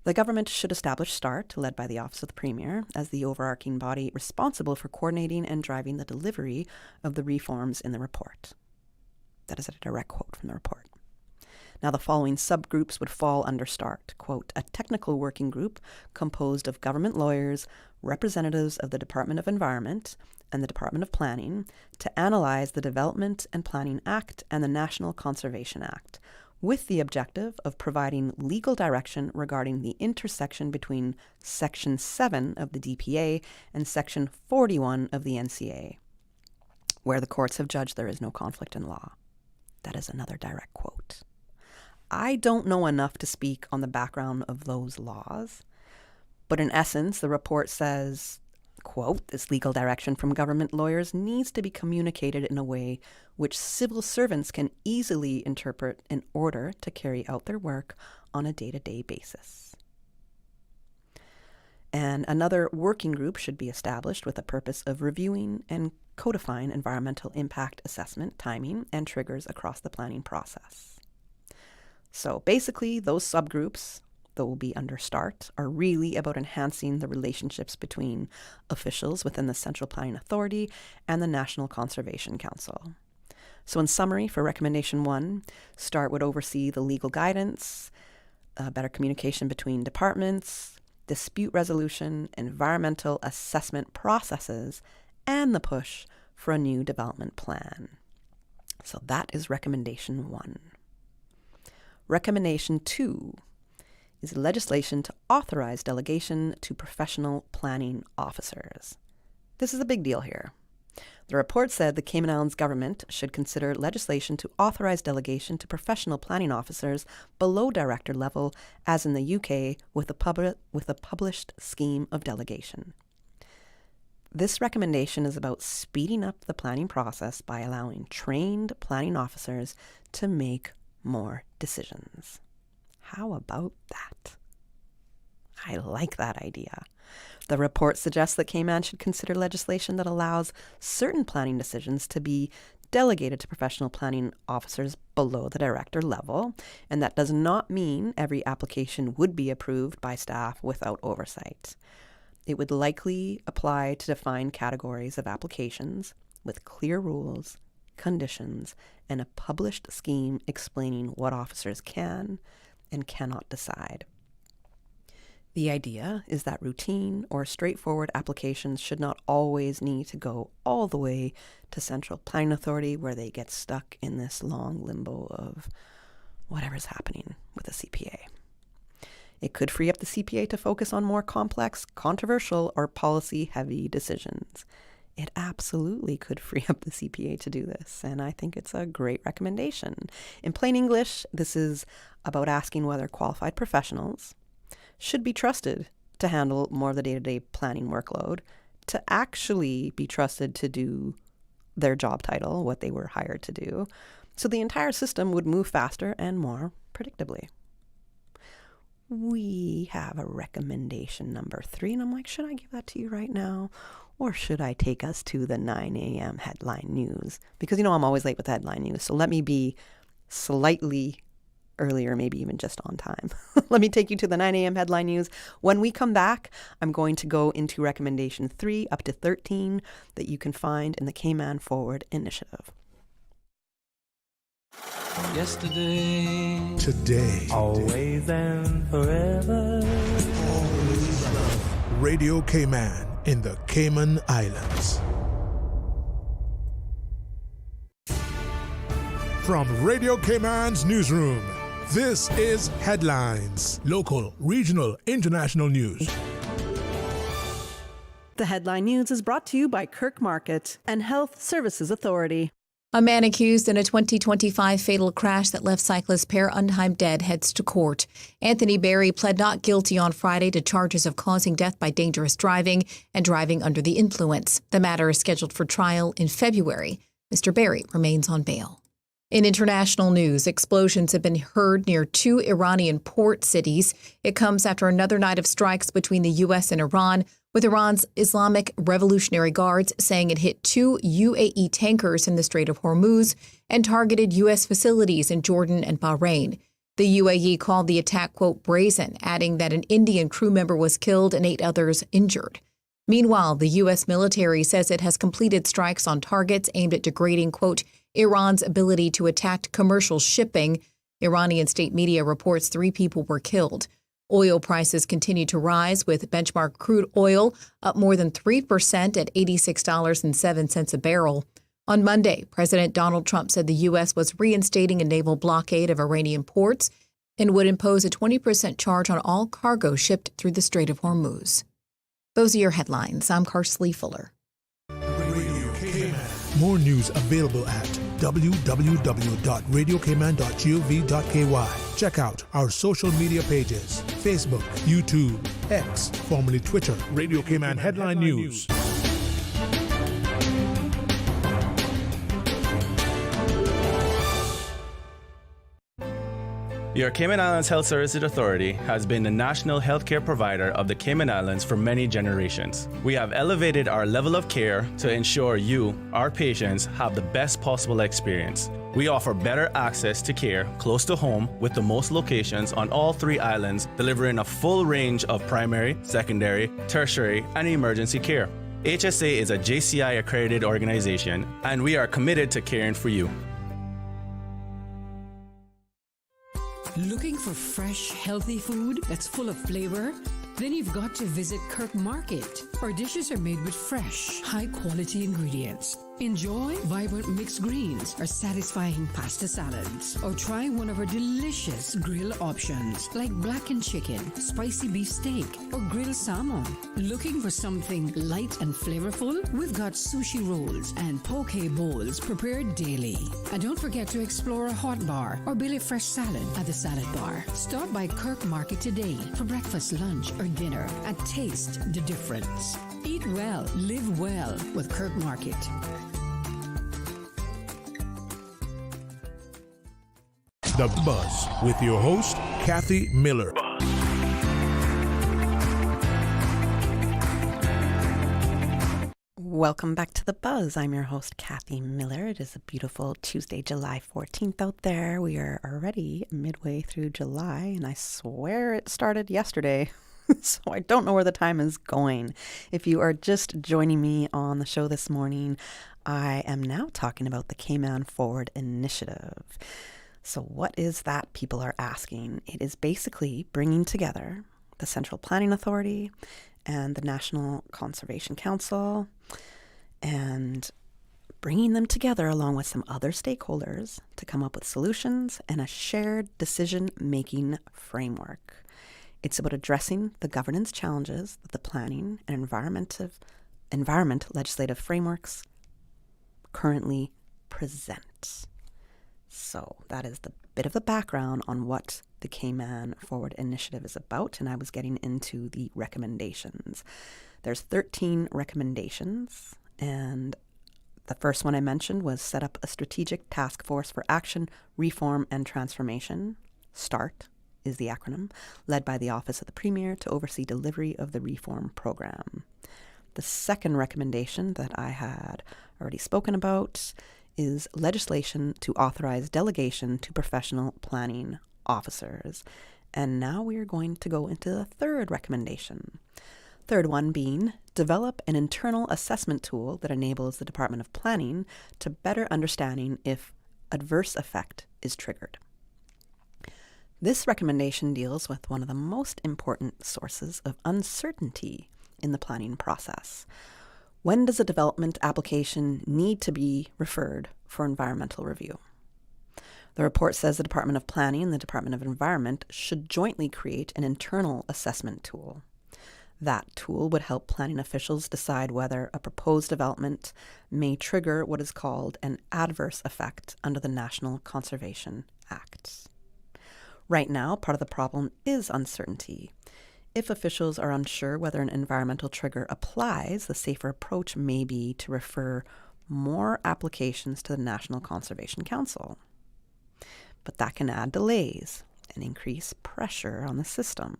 The government should establish START, led by the Office of the Premier, as the overarching body responsible for coordinating and driving the delivery of the reforms in the report. That is a direct quote from the report. Now, the following subgroups would fall under START. Quote, a technical working group composed of government lawyers, representatives of the Department of Environment and the Department of Planning to analyze the Development and Planning Act and the National Conservation Act, with the objective of providing legal direction regarding the intersection between Section 7 of the DPA and Section 41 of the NCA, where the courts have judged there is no conflict in law. That is another direct quote. I don't know enough to speak on the background of those laws, but in essence, the report says, quote, this legal direction from government lawyers needs to be communicated in a way which civil servants can easily interpret in order to carry out their work on a day-to-day basis. And another working group should be established with the purpose of reviewing and codifying environmental impact assessment, timing, and triggers across the planning process. So basically, those subgroups that will be under START are really about enhancing the relationships between officials within the Central Planning Authority and the National Conservation Council. So in summary, for Recommendation 1, START would oversee the legal guidance, better communication between departments, dispute resolution, environmental assessment processes, and the push for a new development plan. So that is Recommendation 1. Recommendation 2 is legislation to authorize delegation to professional planning officers. This is a big deal here. The report said the Cayman Islands government should consider legislation to authorize delegation to professional planning officers below director level, as in the UK, with a published scheme of delegation. This recommendation is about speeding up the planning process by allowing trained planning officers to make more decisions. How about that? I like that idea. The report suggests that Cayman should consider legislation that allows certain planning decisions to be delegated to professional planning officers below the director level, and that does not mean every application would be approved by staff without oversight. It would likely apply to defined categories of applications with clear rules, conditions, and a published scheme explaining what officers can and cannot decide. The idea is that routine or straightforward applications should not always need to go all the way to Central Planning Authority, where they get stuck in this long limbo of whatever's happening with the CPA. It could free up the CPA to focus on more complex, controversial, or policy-heavy decisions. It absolutely could free up the CPA to do this, and I think it's a great recommendation. In plain English, this is about asking whether qualified professionals should be trusted to handle more of the day-to-day planning workload, to actually be trusted to do their job title, what they were hired to do, so the entire system would move faster and more predictably. We have a recommendation number 3, and I'm like, should I give that to you right now? Or should I take us to the 9 a.m. headline news? Because, I'm always late with the headline news, so let me be slightly earlier, maybe even just on time. Let me take you to the 9 a.m. headline news. When we come back, I'm going to go into recommendation 3 up to 13 that you can find in the Cayman Forward Initiative. Yesterday, today, always and forever. Radio Cayman in the Cayman Islands. From Radio Cayman's newsroom, this is Headlines. Local, regional, international news. The headline news is brought to you by Kirk Market and Health Services Authority. A man accused in a 2025 fatal crash that left cyclist Per Undheim dead heads to court. Anthony Berry pled not guilty on Friday to charges of causing death by dangerous driving and driving under the influence. The matter is scheduled for trial in February. Mr. Berry remains on bail. In international news, explosions have been heard near 2 Iranian port cities. It comes after another night of strikes between the U.S. and Iran, with Iran's Islamic Revolutionary Guards saying it hit 2 UAE tankers in the Strait of Hormuz and targeted U.S. facilities in Jordan and Bahrain. The UAE called the attack, quote, brazen, adding that an Indian crew member was killed and 8 others injured. Meanwhile, the U.S. military says it has completed strikes on targets aimed at degrading, quote, Iran's ability to attack commercial shipping. Iranian state media reports 3 people were killed. Oil prices continue to rise, with benchmark crude oil up more than 3% at $86.07 a barrel. On Monday, President Donald Trump said the U.S. was reinstating a naval blockade of Iranian ports and would impose a 20% charge on all cargo shipped through the Strait of Hormuz. Those are your headlines. I'm Karsley Fuller. More news available at www.radiocayman.gov.ky. Check out our social media pages: Facebook, YouTube, X, formerly Twitter, Radio Cayman Headline News. Your Cayman Islands Health Services Authority has been the national healthcare provider of the Cayman Islands for many generations. We have elevated our level of care to ensure you, our patients, have the best possible experience. We offer better access to care close to home with the most locations on all 3 islands, delivering a full range of primary, secondary, tertiary, and emergency care. HSA is a JCI accredited organization, and we are committed to caring for you. Looking for fresh, healthy food that's full of flavor? Then you've got to visit Kirk Market. Our dishes are made with fresh, high-quality ingredients. Enjoy vibrant mixed greens or satisfying pasta salads. Or try one of our delicious grill options like blackened chicken, spicy beef steak, or grilled salmon. Looking for something light and flavorful? We've got sushi rolls and poke bowls prepared daily. And don't forget to explore a hot bar or Billy Fresh salad at the salad bar. Stop by Kirk Market today for breakfast, lunch, or dinner and taste the difference. Eat well, live well with Kirk Market. The Buzz with your host, Kathy Miller. Welcome back to The Buzz. I'm your host, Kathy Miller. It is a beautiful Tuesday, July 14th out there. We are already midway through July, and I swear it started yesterday. So I don't know where the time is going. If you are just joining me on the show this morning, I am now talking about the Cayman Forward Initiative. So what is that, people are asking? It is basically bringing together the Central Planning Authority and the National Conservation Council and bringing them together along with some other stakeholders to come up with solutions and a shared decision-making framework. It's about addressing the governance challenges that the planning and environment legislative frameworks currently present. So that is the bit of the background on what the Cayman Forward Initiative is about, and I was getting into the recommendations. There's 13 recommendations, and the first one I mentioned was set up a strategic task force for action, reform, and transformation. START is the acronym, led by the Office of the Premier to oversee delivery of the reform program. The second recommendation that I had already spoken about is legislation to authorize delegation to professional planning officers. And now we are going to go into the third recommendation. Third one being develop an internal assessment tool that enables the Department of Planning to better understanding if adverse effect is triggered. This recommendation deals with one of the most important sources of uncertainty in the planning process. When does a development application need to be referred for environmental review? The report says the Department of Planning and the Department of Environment should jointly create an internal assessment tool. That tool would help planning officials decide whether a proposed development may trigger what is called an adverse effect under the National Conservation Act. Right now, part of the problem is uncertainty. If officials are unsure whether an environmental trigger applies, the safer approach may be to refer more applications to the National Conservation Council. But that can add delays and increase pressure on the system.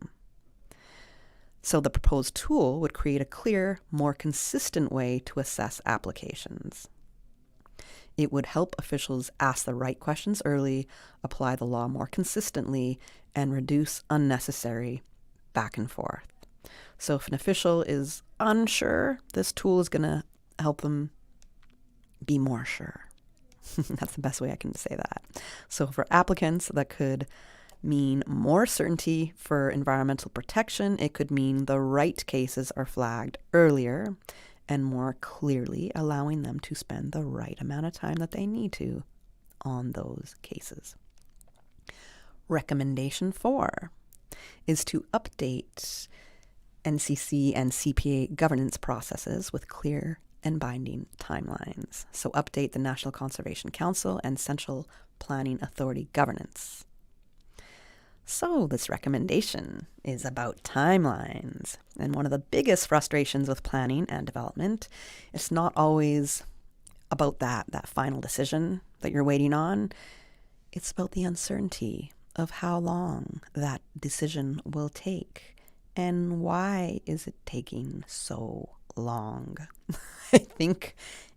So the proposed tool would create a clear, more consistent way to assess applications. It would help officials ask the right questions early, apply the law more consistently, and reduce unnecessary back and forth. So if an official is unsure, this tool is going to help them be more sure. That's the best way I can say that. So for applicants, that could mean more certainty for environmental protection. It could mean the right cases are flagged earlier and more clearly, allowing them to spend the right amount of time that they need to on those cases. Recommendation 4 is to update NCC and CPA governance processes with clear and binding timelines. So update the National Conservation Council and Central Planning Authority governance. So this recommendation is about timelines. And one of the biggest frustrations with planning and development, it's not always about that final decision that you're waiting on. It's about the uncertainty of how long that decision will take and why is it taking so long. I think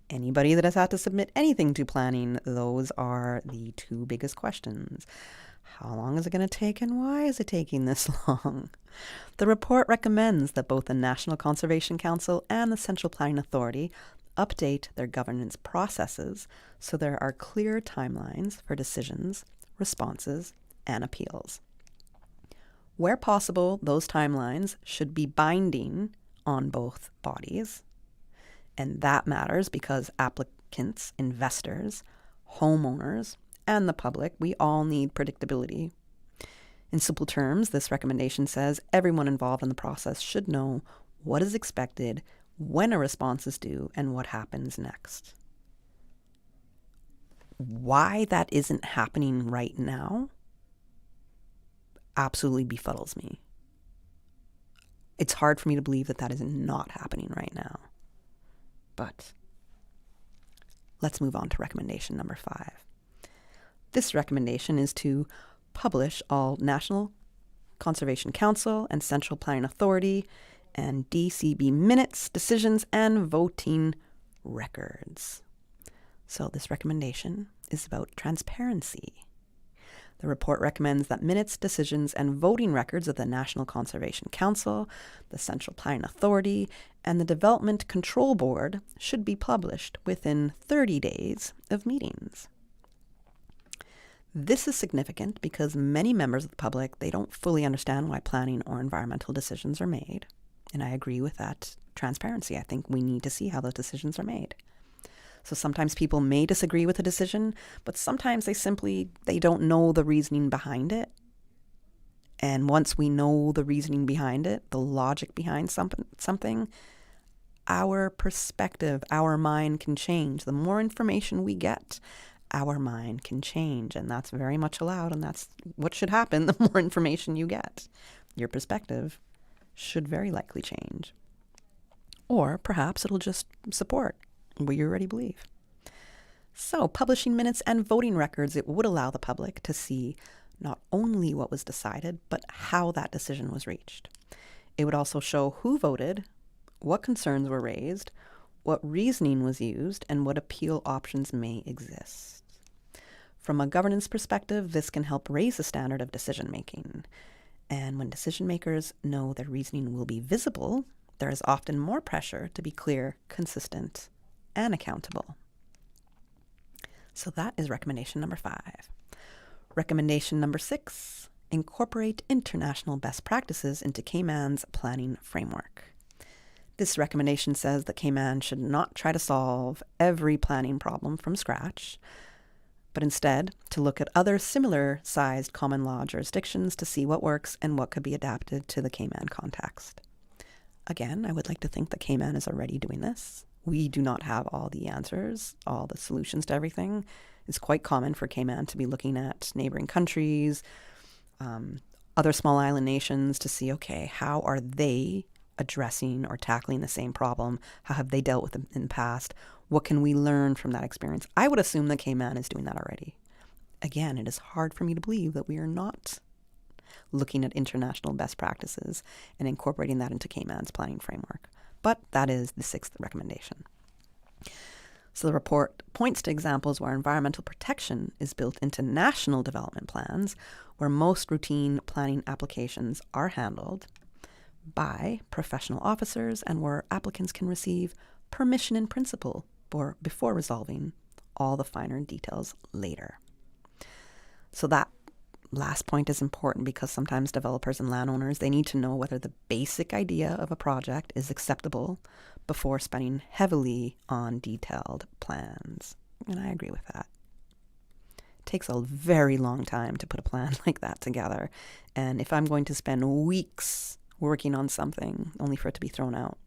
anybody that has had to submit anything to planning, those are the two biggest questions. How long is it going to take and why is it taking this long? The report recommends that both the National Conservation Council and the Central Planning Authority update their governance processes so there are clear timelines for decisions, responses, and appeals. Where possible, those timelines should be binding on both bodies. And that matters because applicants, investors, homeowners, and the public, we all need predictability. In simple terms, this recommendation says everyone involved in the process should know what is expected, when a response is due, and what happens next. Why that isn't happening right now absolutely befuddles me. It's hard for me to believe that is not happening right now. But let's move on to recommendation number 5. This recommendation is to publish all National Conservation Council and Central Planning Authority and DCB minutes, decisions, and voting records. So this recommendation is about transparency. The report recommends that minutes, decisions, and voting records of the National Conservation Council, the Central Planning Authority, and the Development Control Board should be published within 30 days of meetings. This is significant because many members of the public, they don't fully understand why planning or environmental decisions are made. And I agree with that transparency. I think we need to see how those decisions are made. So sometimes people may disagree with a decision, but sometimes they don't know the reasoning behind it. And once we know the reasoning behind it, the logic behind something, our perspective, our mind can change. The more information we get, our mind can change. And that's very much allowed. And that's what should happen the more information you get. Your perspective should very likely change. Or perhaps it'll just support what you already believe. So publishing minutes and voting records, it would allow the public to see not only what was decided, but how that decision was reached. It would also show who voted, what concerns were raised, what reasoning was used, and what appeal options may exist. From a governance perspective, this can help raise the standard of decision making. And when decision makers know their reasoning will be visible, there is often more pressure to be clear, consistent, and accountable. So that is recommendation number 5. Recommendation number 6, incorporate international best practices into Cayman's planning framework. This recommendation says that Cayman should not try to solve every planning problem from scratch, but instead to look at other similar-sized common law jurisdictions to see what works and what could be adapted to the Cayman context. Again, I would like to think that Cayman is already doing this. We do not have all the answers, all the solutions to everything. It's quite common for Cayman to be looking at neighboring countries, other small island nations to see, okay, how are they addressing or tackling the same problem? How have they dealt with it in the past? What can we learn from that experience? I would assume that Cayman is doing that already. Again, it is hard for me to believe that we are not looking at international best practices and incorporating that into Cayman's planning framework. But that is the 6th recommendation. So the report points to examples where environmental protection is built into national development plans, where most routine planning applications are handled by professional officers and where applicants can receive permission in principle before resolving all the finer details later. So that last point is important because sometimes developers and landowners, they need to know whether the basic idea of a project is acceptable before spending heavily on detailed plans. And I agree with that. It takes a very long time to put a plan like that together. And if I'm going to spend weeks working on something only for it to be thrown out,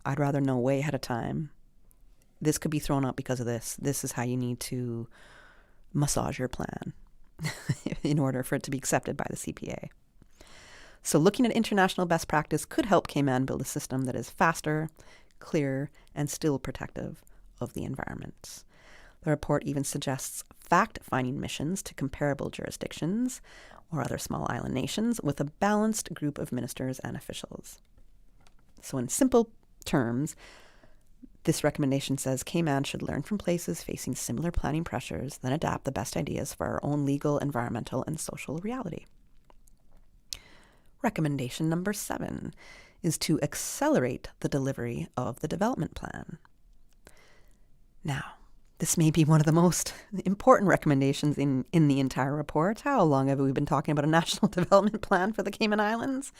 I'd rather know way ahead of time, this could be thrown out because of this. This is how you need to massage your plan in order for it to be accepted by the CPA. So looking at international best practice could help Cayman build a system that is faster, clearer, and still protective of the environment. The report even suggests fact-finding missions to comparable jurisdictions or other small island nations with a balanced group of ministers and officials. So in simple terms, this recommendation says Cayman should learn from places facing similar planning pressures, then adapt the best ideas for our own legal, environmental, and social reality. Recommendation number 7 is to accelerate the delivery of the development plan. Now, this may be one of the most important recommendations in the entire report. How long have we been talking about a national development plan for the Cayman Islands?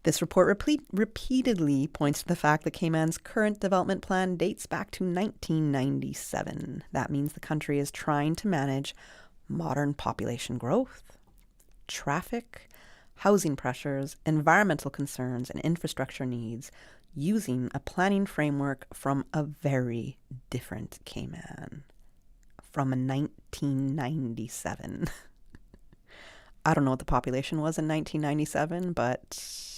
This report repeatedly points to the fact that Cayman's current development plan dates back to 1997. That means the country is trying to manage modern population growth, traffic, housing pressures, environmental concerns, and infrastructure needs using a planning framework from a very different Cayman, from 1997. I don't know what the population was in 1997, but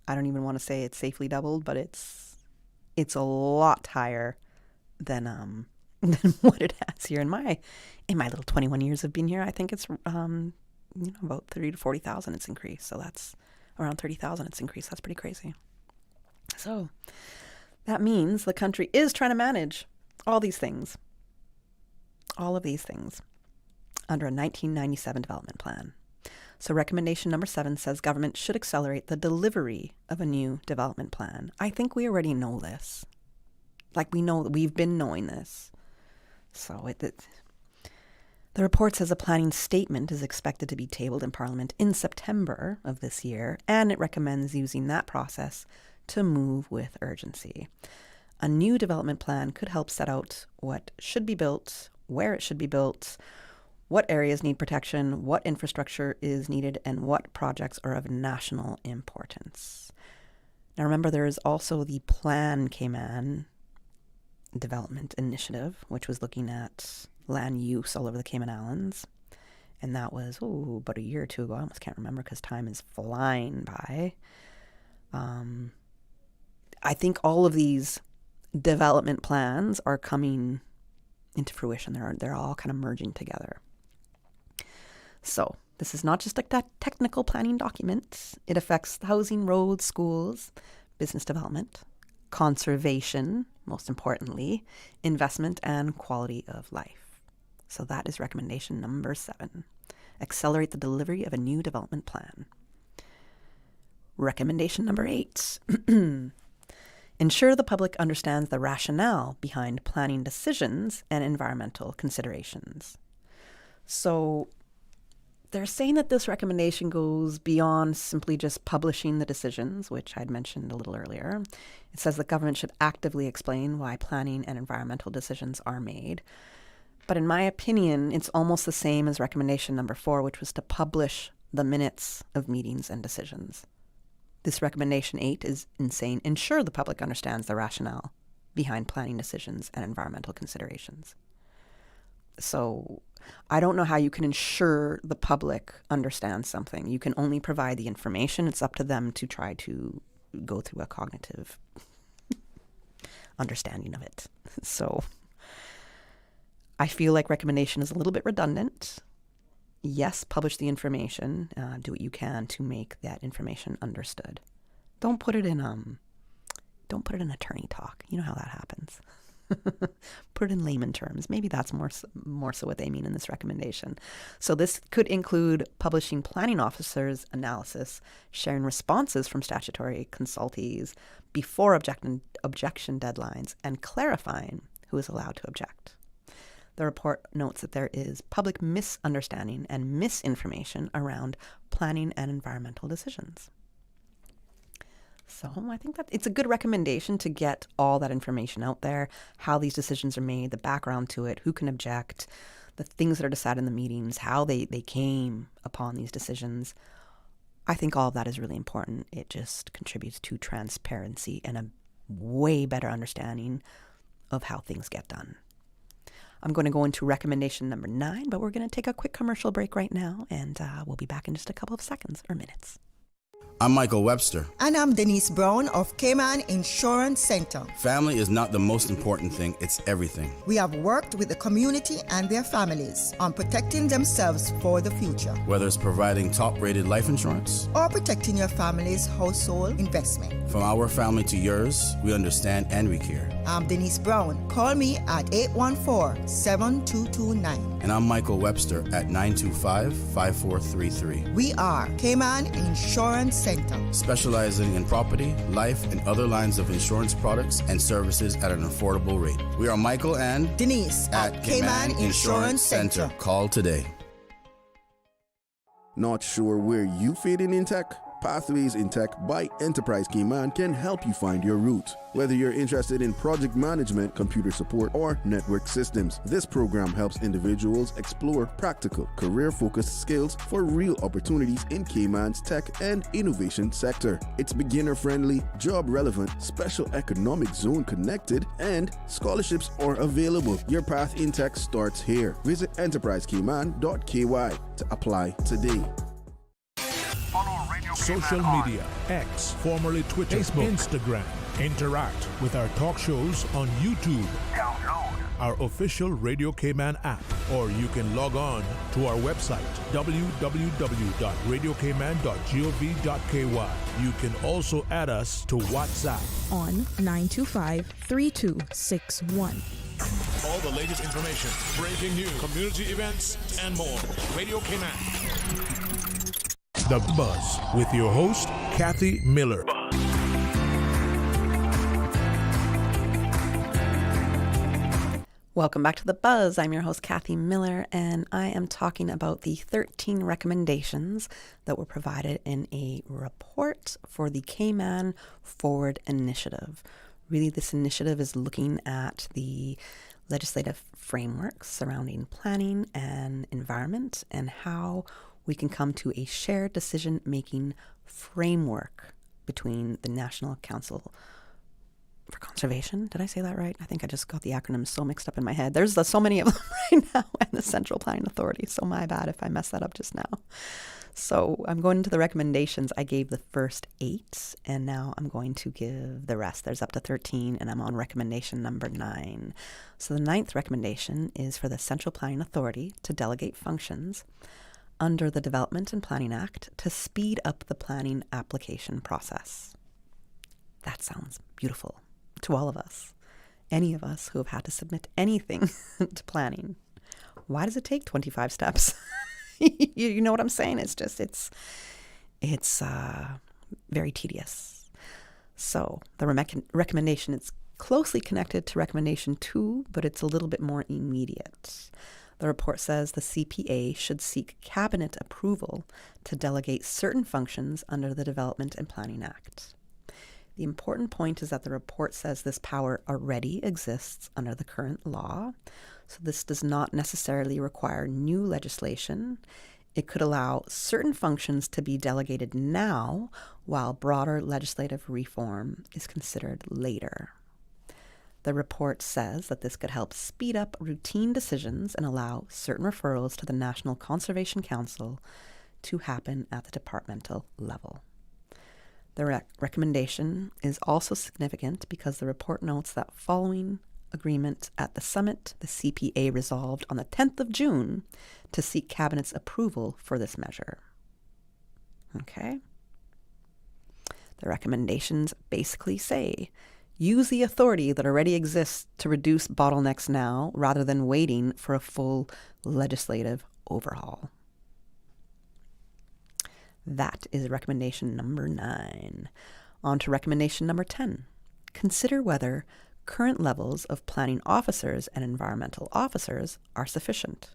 I don't even want to say it's safely doubled, but it's a lot higher than what it has here in my little 21 years of being here. I think it's about 30 to 40,000 it's increased. So that's around 30,000 it's increased. That's pretty crazy. So that means the country is trying to manage all of these things under a 1997 development plan. So recommendation number 7 says government should accelerate the delivery of a new development plan. I think we already know this. Like we know that we've been knowing this. So the report says a planning statement is expected to be tabled in Parliament in September of this year, and it recommends using that process to move with urgency. A new development plan could help set out what should be built, where it should be built, what areas need protection, what infrastructure is needed, and what projects are of national importance. Now remember, there is also the Plan Cayman Development Initiative, which was looking at land use all over the Cayman Islands. And that was, about a year or two ago. I almost can't remember because time is flying by. I think all of these development plans are coming into fruition. They're all kind of merging together. So this is not just like that technical planning document. It affects housing, roads, schools, business development, conservation, most importantly, investment, and quality of life. So that is recommendation number 7. Accelerate the delivery of a new development plan. Recommendation number 8. Ensure the public understands the rationale behind planning decisions and environmental considerations. So they're saying that this recommendation goes beyond simply just publishing the decisions, which I'd mentioned a little earlier. It says the government should actively explain why planning and environmental decisions are made. But in my opinion, it's almost the same as recommendation number 4, which was to publish the minutes of meetings and decisions. This recommendation 8 is insane. Ensure the public understands the rationale behind planning decisions and environmental considerations. So I don't know how you can ensure the public understands something. You can only provide the information. It's up to them to try to go through a cognitive understanding of it. So I feel like recommendation is a little bit redundant. Yes, publish the information. Do what you can to make that information understood. Don't put it in attorney talk. You know how that happens. Put it in layman terms. Maybe that's more so what they mean in this recommendation. So this could include publishing planning officers' analysis, sharing responses from statutory consultees before objection deadlines, and clarifying who is allowed to object. The report notes that there is public misunderstanding and misinformation around planning and environmental decisions. So I think that it's a good recommendation to get all that information out there, how these decisions are made, the background to it, who can object, the things that are decided in the meetings, how they came upon these decisions. I think all of that is really important. It just contributes to transparency and a way better understanding of how things get done. I'm going to go into recommendation number 9, but we're going to take a quick commercial break right now, and we'll be back in just a couple of seconds or minutes. I'm Michael Webster. And I'm Denise Brown of Cayman Insurance Center. Family is not the most important thing, it's everything. We have worked with the community and their families on protecting themselves for the future. Whether it's providing top-rated life insurance or protecting your family's household investment. From our family to yours, we understand and we care. I'm Denise Brown. Call me at 814-7229. And I'm Michael Webster at 925-5433. We are Cayman Insurance Center, specializing in property, life, and other lines of insurance products and services at an affordable rate. We are Michael and Denise at Cayman Insurance Center. Call today. Not sure where you fit in tech? Pathways in Tech by Enterprise Cayman can help you find your route. Whether you're interested in project management, computer support, or network systems, this program helps individuals explore practical, career-focused skills for real opportunities in Cayman's tech and innovation sector. It's beginner-friendly, job-relevant, special economic zone connected, and scholarships are available. Your path in tech starts here. Visit enterprisecayman.ky to apply today. Social media, X, formerly Twitter, Facebook, Instagram. Interact with our talk shows on YouTube. Download our official Radio Cayman app, or you can log on to our website, www.radiocayman.gov.ky. You can also add us to WhatsApp on 925-3261. All the latest information, breaking news, community events, and more. Radio Cayman. The Buzz with your host, Kathy Miller. Welcome back to The Buzz. I'm your host, Kathy Miller, and I am talking about the 13 recommendations that were provided in a report for the Cayman Forward Initiative. Really, this initiative is looking at the legislative frameworks surrounding planning and environment and how we can come to a shared decision-making framework between the National Council for Conservation. Did I say that right? I think I just got the acronyms so mixed up in my head. There's so many of them right now, and the Central Planning Authority. So my bad if I messed that up just now. So I'm going into the recommendations. I gave the first 8, and now I'm going to give the rest. There's up to 13, and I'm on recommendation number 9. So the 9th recommendation is for the Central Planning Authority to delegate functions under the Development and Planning Act to speed up the planning application process. That sounds beautiful to all of us, any of us who have had to submit anything to planning. Why does it take 25 steps? You know what I'm saying? It's very tedious. So the recommendation is closely connected to recommendation 2, but it's a little bit more immediate. The report says the CPA should seek cabinet approval to delegate certain functions under the Development and Planning Act. The important point is that the report says this power already exists under the current law, so this does not necessarily require new legislation. It could allow certain functions to be delegated now, while broader legislative reform is considered later. The report says that this could help speed up routine decisions and allow certain referrals to the National Conservation Council to happen at the departmental level. The recommendation is also significant because the report notes that following agreement at the summit, the CPA resolved on the 10th of June to seek Cabinet's approval for this measure. Okay? The recommendations basically say, use the authority that already exists to reduce bottlenecks now rather than waiting for a full legislative overhaul. That is recommendation number 9. On to recommendation number 10. Consider whether current levels of planning officers and environmental officers are sufficient.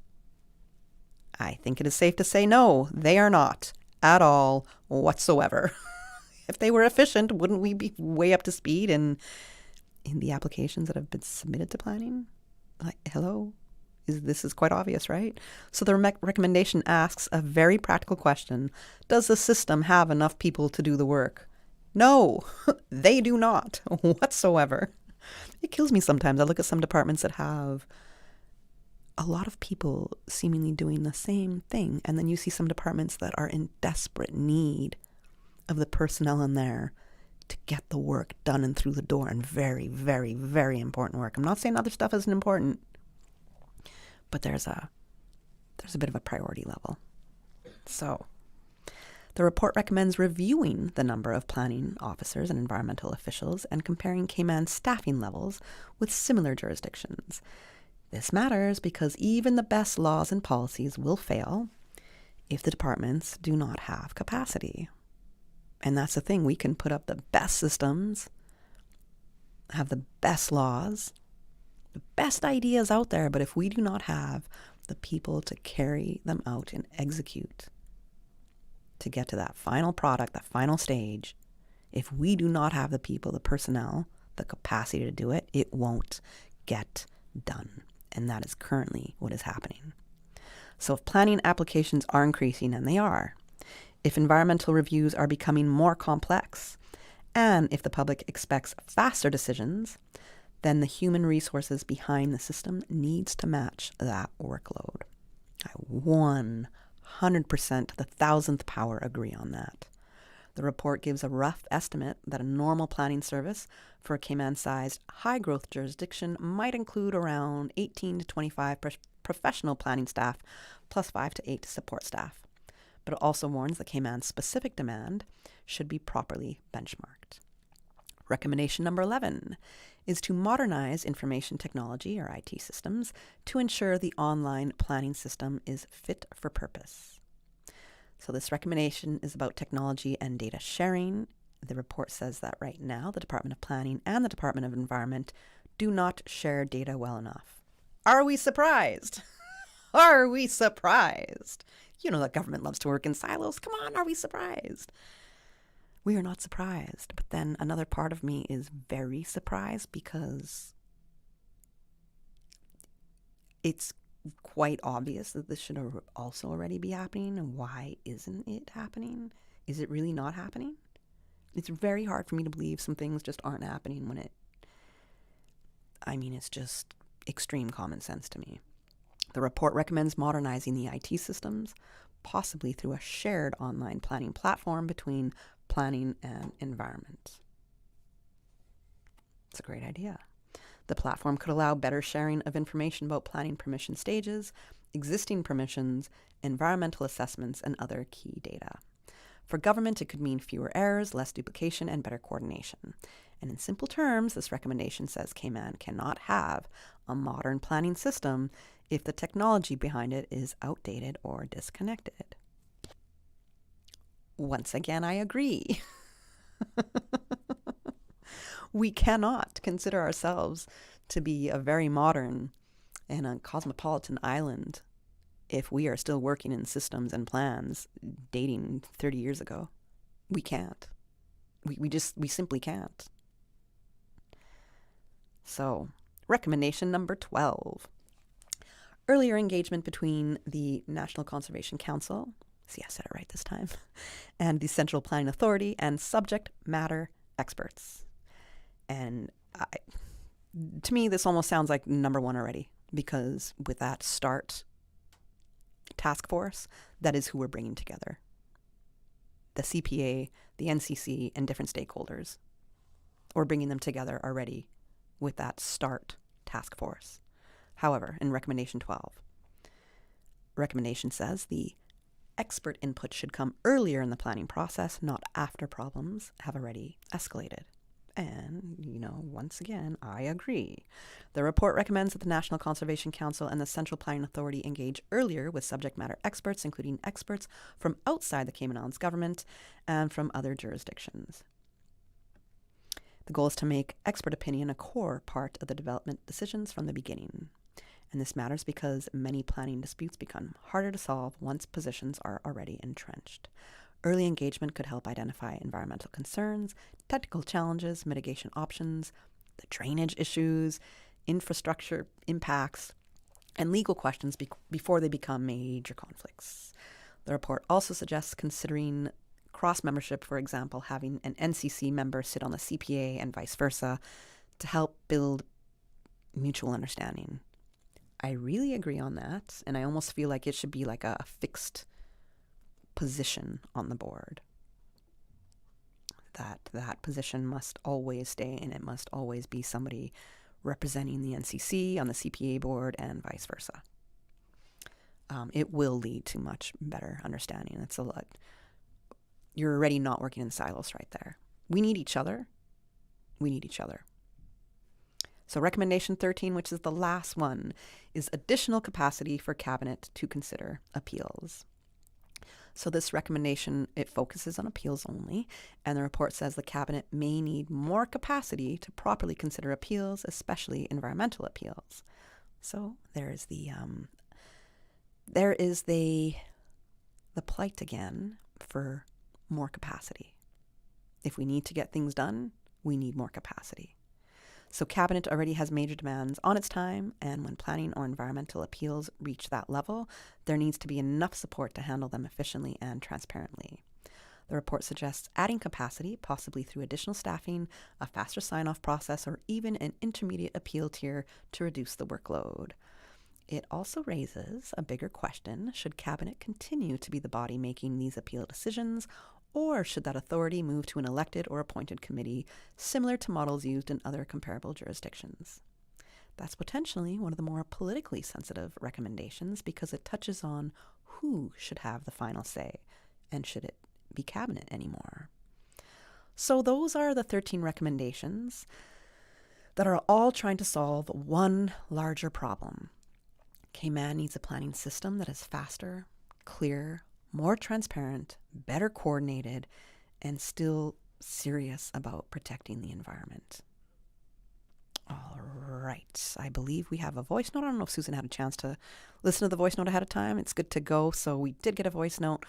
I think it is safe to say no, they are not at all whatsoever. If they were efficient, wouldn't we be way up to speed in the applications that have been submitted to planning? Like, hello? This is quite obvious, right? So the recommendation asks a very practical question. Does the system have enough people to do the work? No, they do not whatsoever. It kills me sometimes. I look at some departments that have a lot of people seemingly doing the same thing, and then you see some departments that are in desperate need of the personnel in there to get the work done and through the door, and very, very, very important work. I'm not saying other stuff isn't important, but there's a bit of a priority level. So the report recommends reviewing the number of planning officers and environmental officials and comparing Cayman's staffing levels with similar jurisdictions. This matters because even the best laws and policies will fail if the departments do not have capacity. And that's the thing. We can put up the best systems, have the best laws, the best ideas out there, but if we do not have the people to carry them out and execute to get to that final product, that final stage, if we do not have the people, the personnel, the capacity to do it, it won't get done. And that is currently what is happening. So if planning applications are increasing, and they are, if environmental reviews are becoming more complex, and if the public expects faster decisions, then the human resources behind the system needs to match that workload. I 100% to the 1,000th power agree on that. The report gives a rough estimate that a normal planning service for a Cayman-sized high-growth jurisdiction might include around 18 to 25 professional planning staff plus 5 to 8 support staff. But it also warns that Cayman's specific demand should be properly benchmarked. Recommendation number 11 is to modernize information technology, or IT systems, to ensure the online planning system is fit for purpose. So this recommendation is about technology and data sharing. The report says that right now the Department of Planning and the Department of Environment do not share data well enough. Are we surprised? Are we surprised? You know that government loves to work in silos. Come on, are we surprised? We are not surprised. But then another part of me is very surprised because it's quite obvious that this should also already be happening. And why isn't it happening? Is it really not happening? It's very hard for me to believe some things just aren't happening when it's just extreme common sense to me. The report recommends modernizing the IT systems, possibly through a shared online planning platform between planning and environment. It's a great idea. The platform could allow better sharing of information about planning permission stages, existing permissions, environmental assessments, and other key data. For government, it could mean fewer errors, less duplication, and better coordination. And in simple terms, this recommendation says Cayman cannot have a modern planning system if the technology behind it is outdated or disconnected. Once again, I agree. We cannot consider ourselves to be a very modern and a cosmopolitan island if we are still working in systems and plans dating 30 years ago. We can't. We simply can't. So, recommendation number 12. Earlier engagement between the National Conservation Council, see, I said it right this time, and the Central Planning Authority and subject matter experts. And to me, this almost sounds like number one already, because with that START task force, that is who we're bringing together. The CPA, the NCC, and different stakeholders. We're bringing them together already with that START task force. However, in recommendation 12, recommendation says the expert input should come earlier in the planning process, not after problems have already escalated. And, once again, I agree. The report recommends that the National Conservation Council and the Central Planning Authority engage earlier with subject matter experts, including experts from outside the Cayman Islands government and from other jurisdictions. The goal is to make expert opinion a core part of the development decisions from the beginning. And this matters because many planning disputes become harder to solve once positions are already entrenched. Early engagement could help identify environmental concerns, technical challenges, mitigation options, the drainage issues, infrastructure impacts, and legal questions before they become major conflicts. The report also suggests considering cross-membership, for example, having an NCC member sit on the CPA and vice versa to help build mutual understanding. I really agree on that, and I almost feel like it should be like a fixed position on the board. That position must always stay, and it must always be somebody representing the NCC on the CPA board and vice versa. It will lead to much better understanding. It's a lot. You're already not working in silos right there. We need each other. We need each other. So recommendation 13, which is the last one, is additional capacity for Cabinet to consider appeals. So this recommendation, it focuses on appeals only, and the report says the Cabinet may need more capacity to properly consider appeals, especially environmental appeals. So there is the plight again for more capacity. If we need to get things done, we need more capacity. So Cabinet already has major demands on its time, and when planning or environmental appeals reach that level, there needs to be enough support to handle them efficiently and transparently. The report suggests adding capacity, possibly through additional staffing, a faster sign-off process, or even an intermediate appeal tier to reduce the workload. It also raises a bigger question: should Cabinet continue to be the body making these appeal decisions, or should that authority move to an elected or appointed committee, similar to models used in other comparable jurisdictions? That's potentially one of the more politically sensitive recommendations because it touches on who should have the final say, and should it be Cabinet anymore? So those are the 13 recommendations that are all trying to solve one larger problem. Cayman needs a planning system that is faster, clearer, more transparent, better coordinated, and still serious about protecting the environment. All right. I believe we have a voice note. I don't know if Susan had a chance to listen to the voice note ahead of time. It's good to go. So we did get a voice note.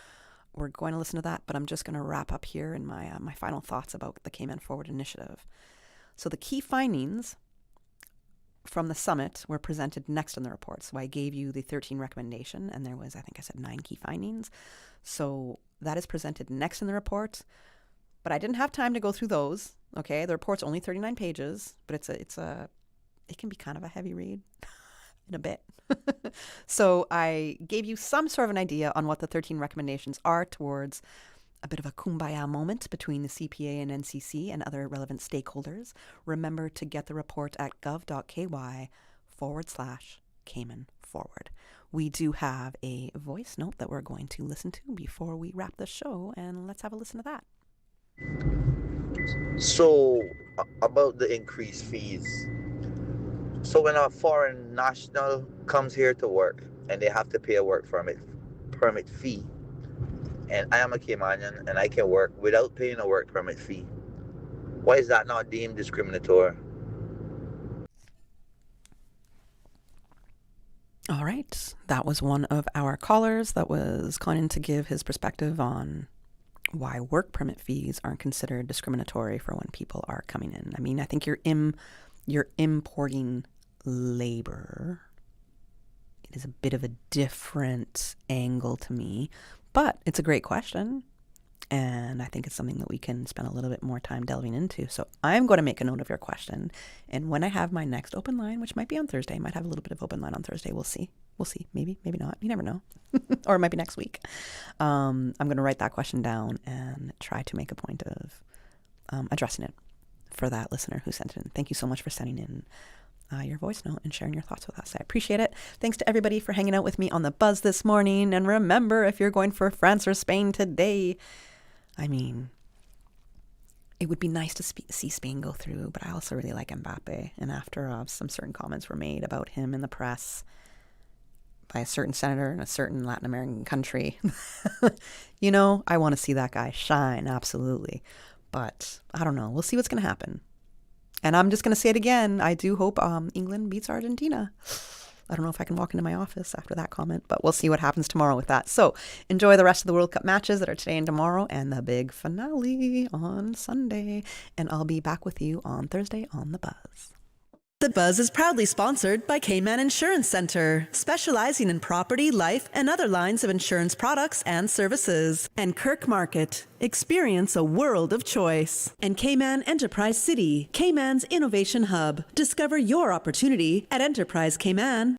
We're going to listen to that, but I'm just going to wrap up here in my my final thoughts about the Cayman Forward Initiative. So the key findings from the summit were presented next in the report. So I gave you the 13 recommendation, and there was, I think I said 9 key findings. So that is presented next in the report, but I didn't have time to go through those. Okay, the report's only 39 pages, but it can be kind of a heavy read in a bit. So I gave you some sort of an idea on what the 13 recommendations are towards a bit of a kumbaya moment between the CPA and NCC and other relevant stakeholders. Remember to get the report at gov.ky/Cayman Forward. We do have a voice note that we're going to listen to before we wrap the show, and let's have a listen to that. So, about the increased fees. So when a foreign national comes here to work and they have to pay a work permit fee, and I am a Caymanian and I can work without paying a work permit fee, why is that not deemed discriminatory? All right. That was one of our callers that was calling in to give his perspective on why work permit fees aren't considered discriminatory for when people are coming in. I mean, I think you're importing labor. It is a bit of a different angle to me, but it's a great question. And I think it's something that we can spend a little bit more time delving into. So I'm going to make a note of your question. And when I have my next open line, which might be on Thursday, I might have a little bit of open line on Thursday. We'll see. Maybe not. You never know. Or it might be next week. I'm going to write that question down and try to make a point of addressing it for that listener who sent it in. Thank you so much for sending in your voice note and sharing your thoughts with us. I appreciate it. Thanks to everybody for hanging out with me on the Buzz this morning. And remember, if you're going for France or Spain today, I mean, it would be nice to see Spain go through, but I also really like Mbappe. And after some certain comments were made about him in the press by a certain senator in a certain Latin American country, I want to see that guy shine, absolutely. But I don't know. We'll see what's going to happen. And I'm just going to say it again. I do hope England beats Argentina. I don't know if I can walk into my office after that comment, but we'll see what happens tomorrow with that. So enjoy the rest of the World Cup matches that are today and tomorrow and the big finale on Sunday. And I'll be back with you on Thursday on The Buzz. The Buzz is proudly sponsored by Cayman Insurance Center, specializing in property, life, and other lines of insurance products and services. And Kirk Market, experience a world of choice. And Cayman Enterprise City, Cayman's innovation hub. Discover your opportunity at enterprisecayman.ca.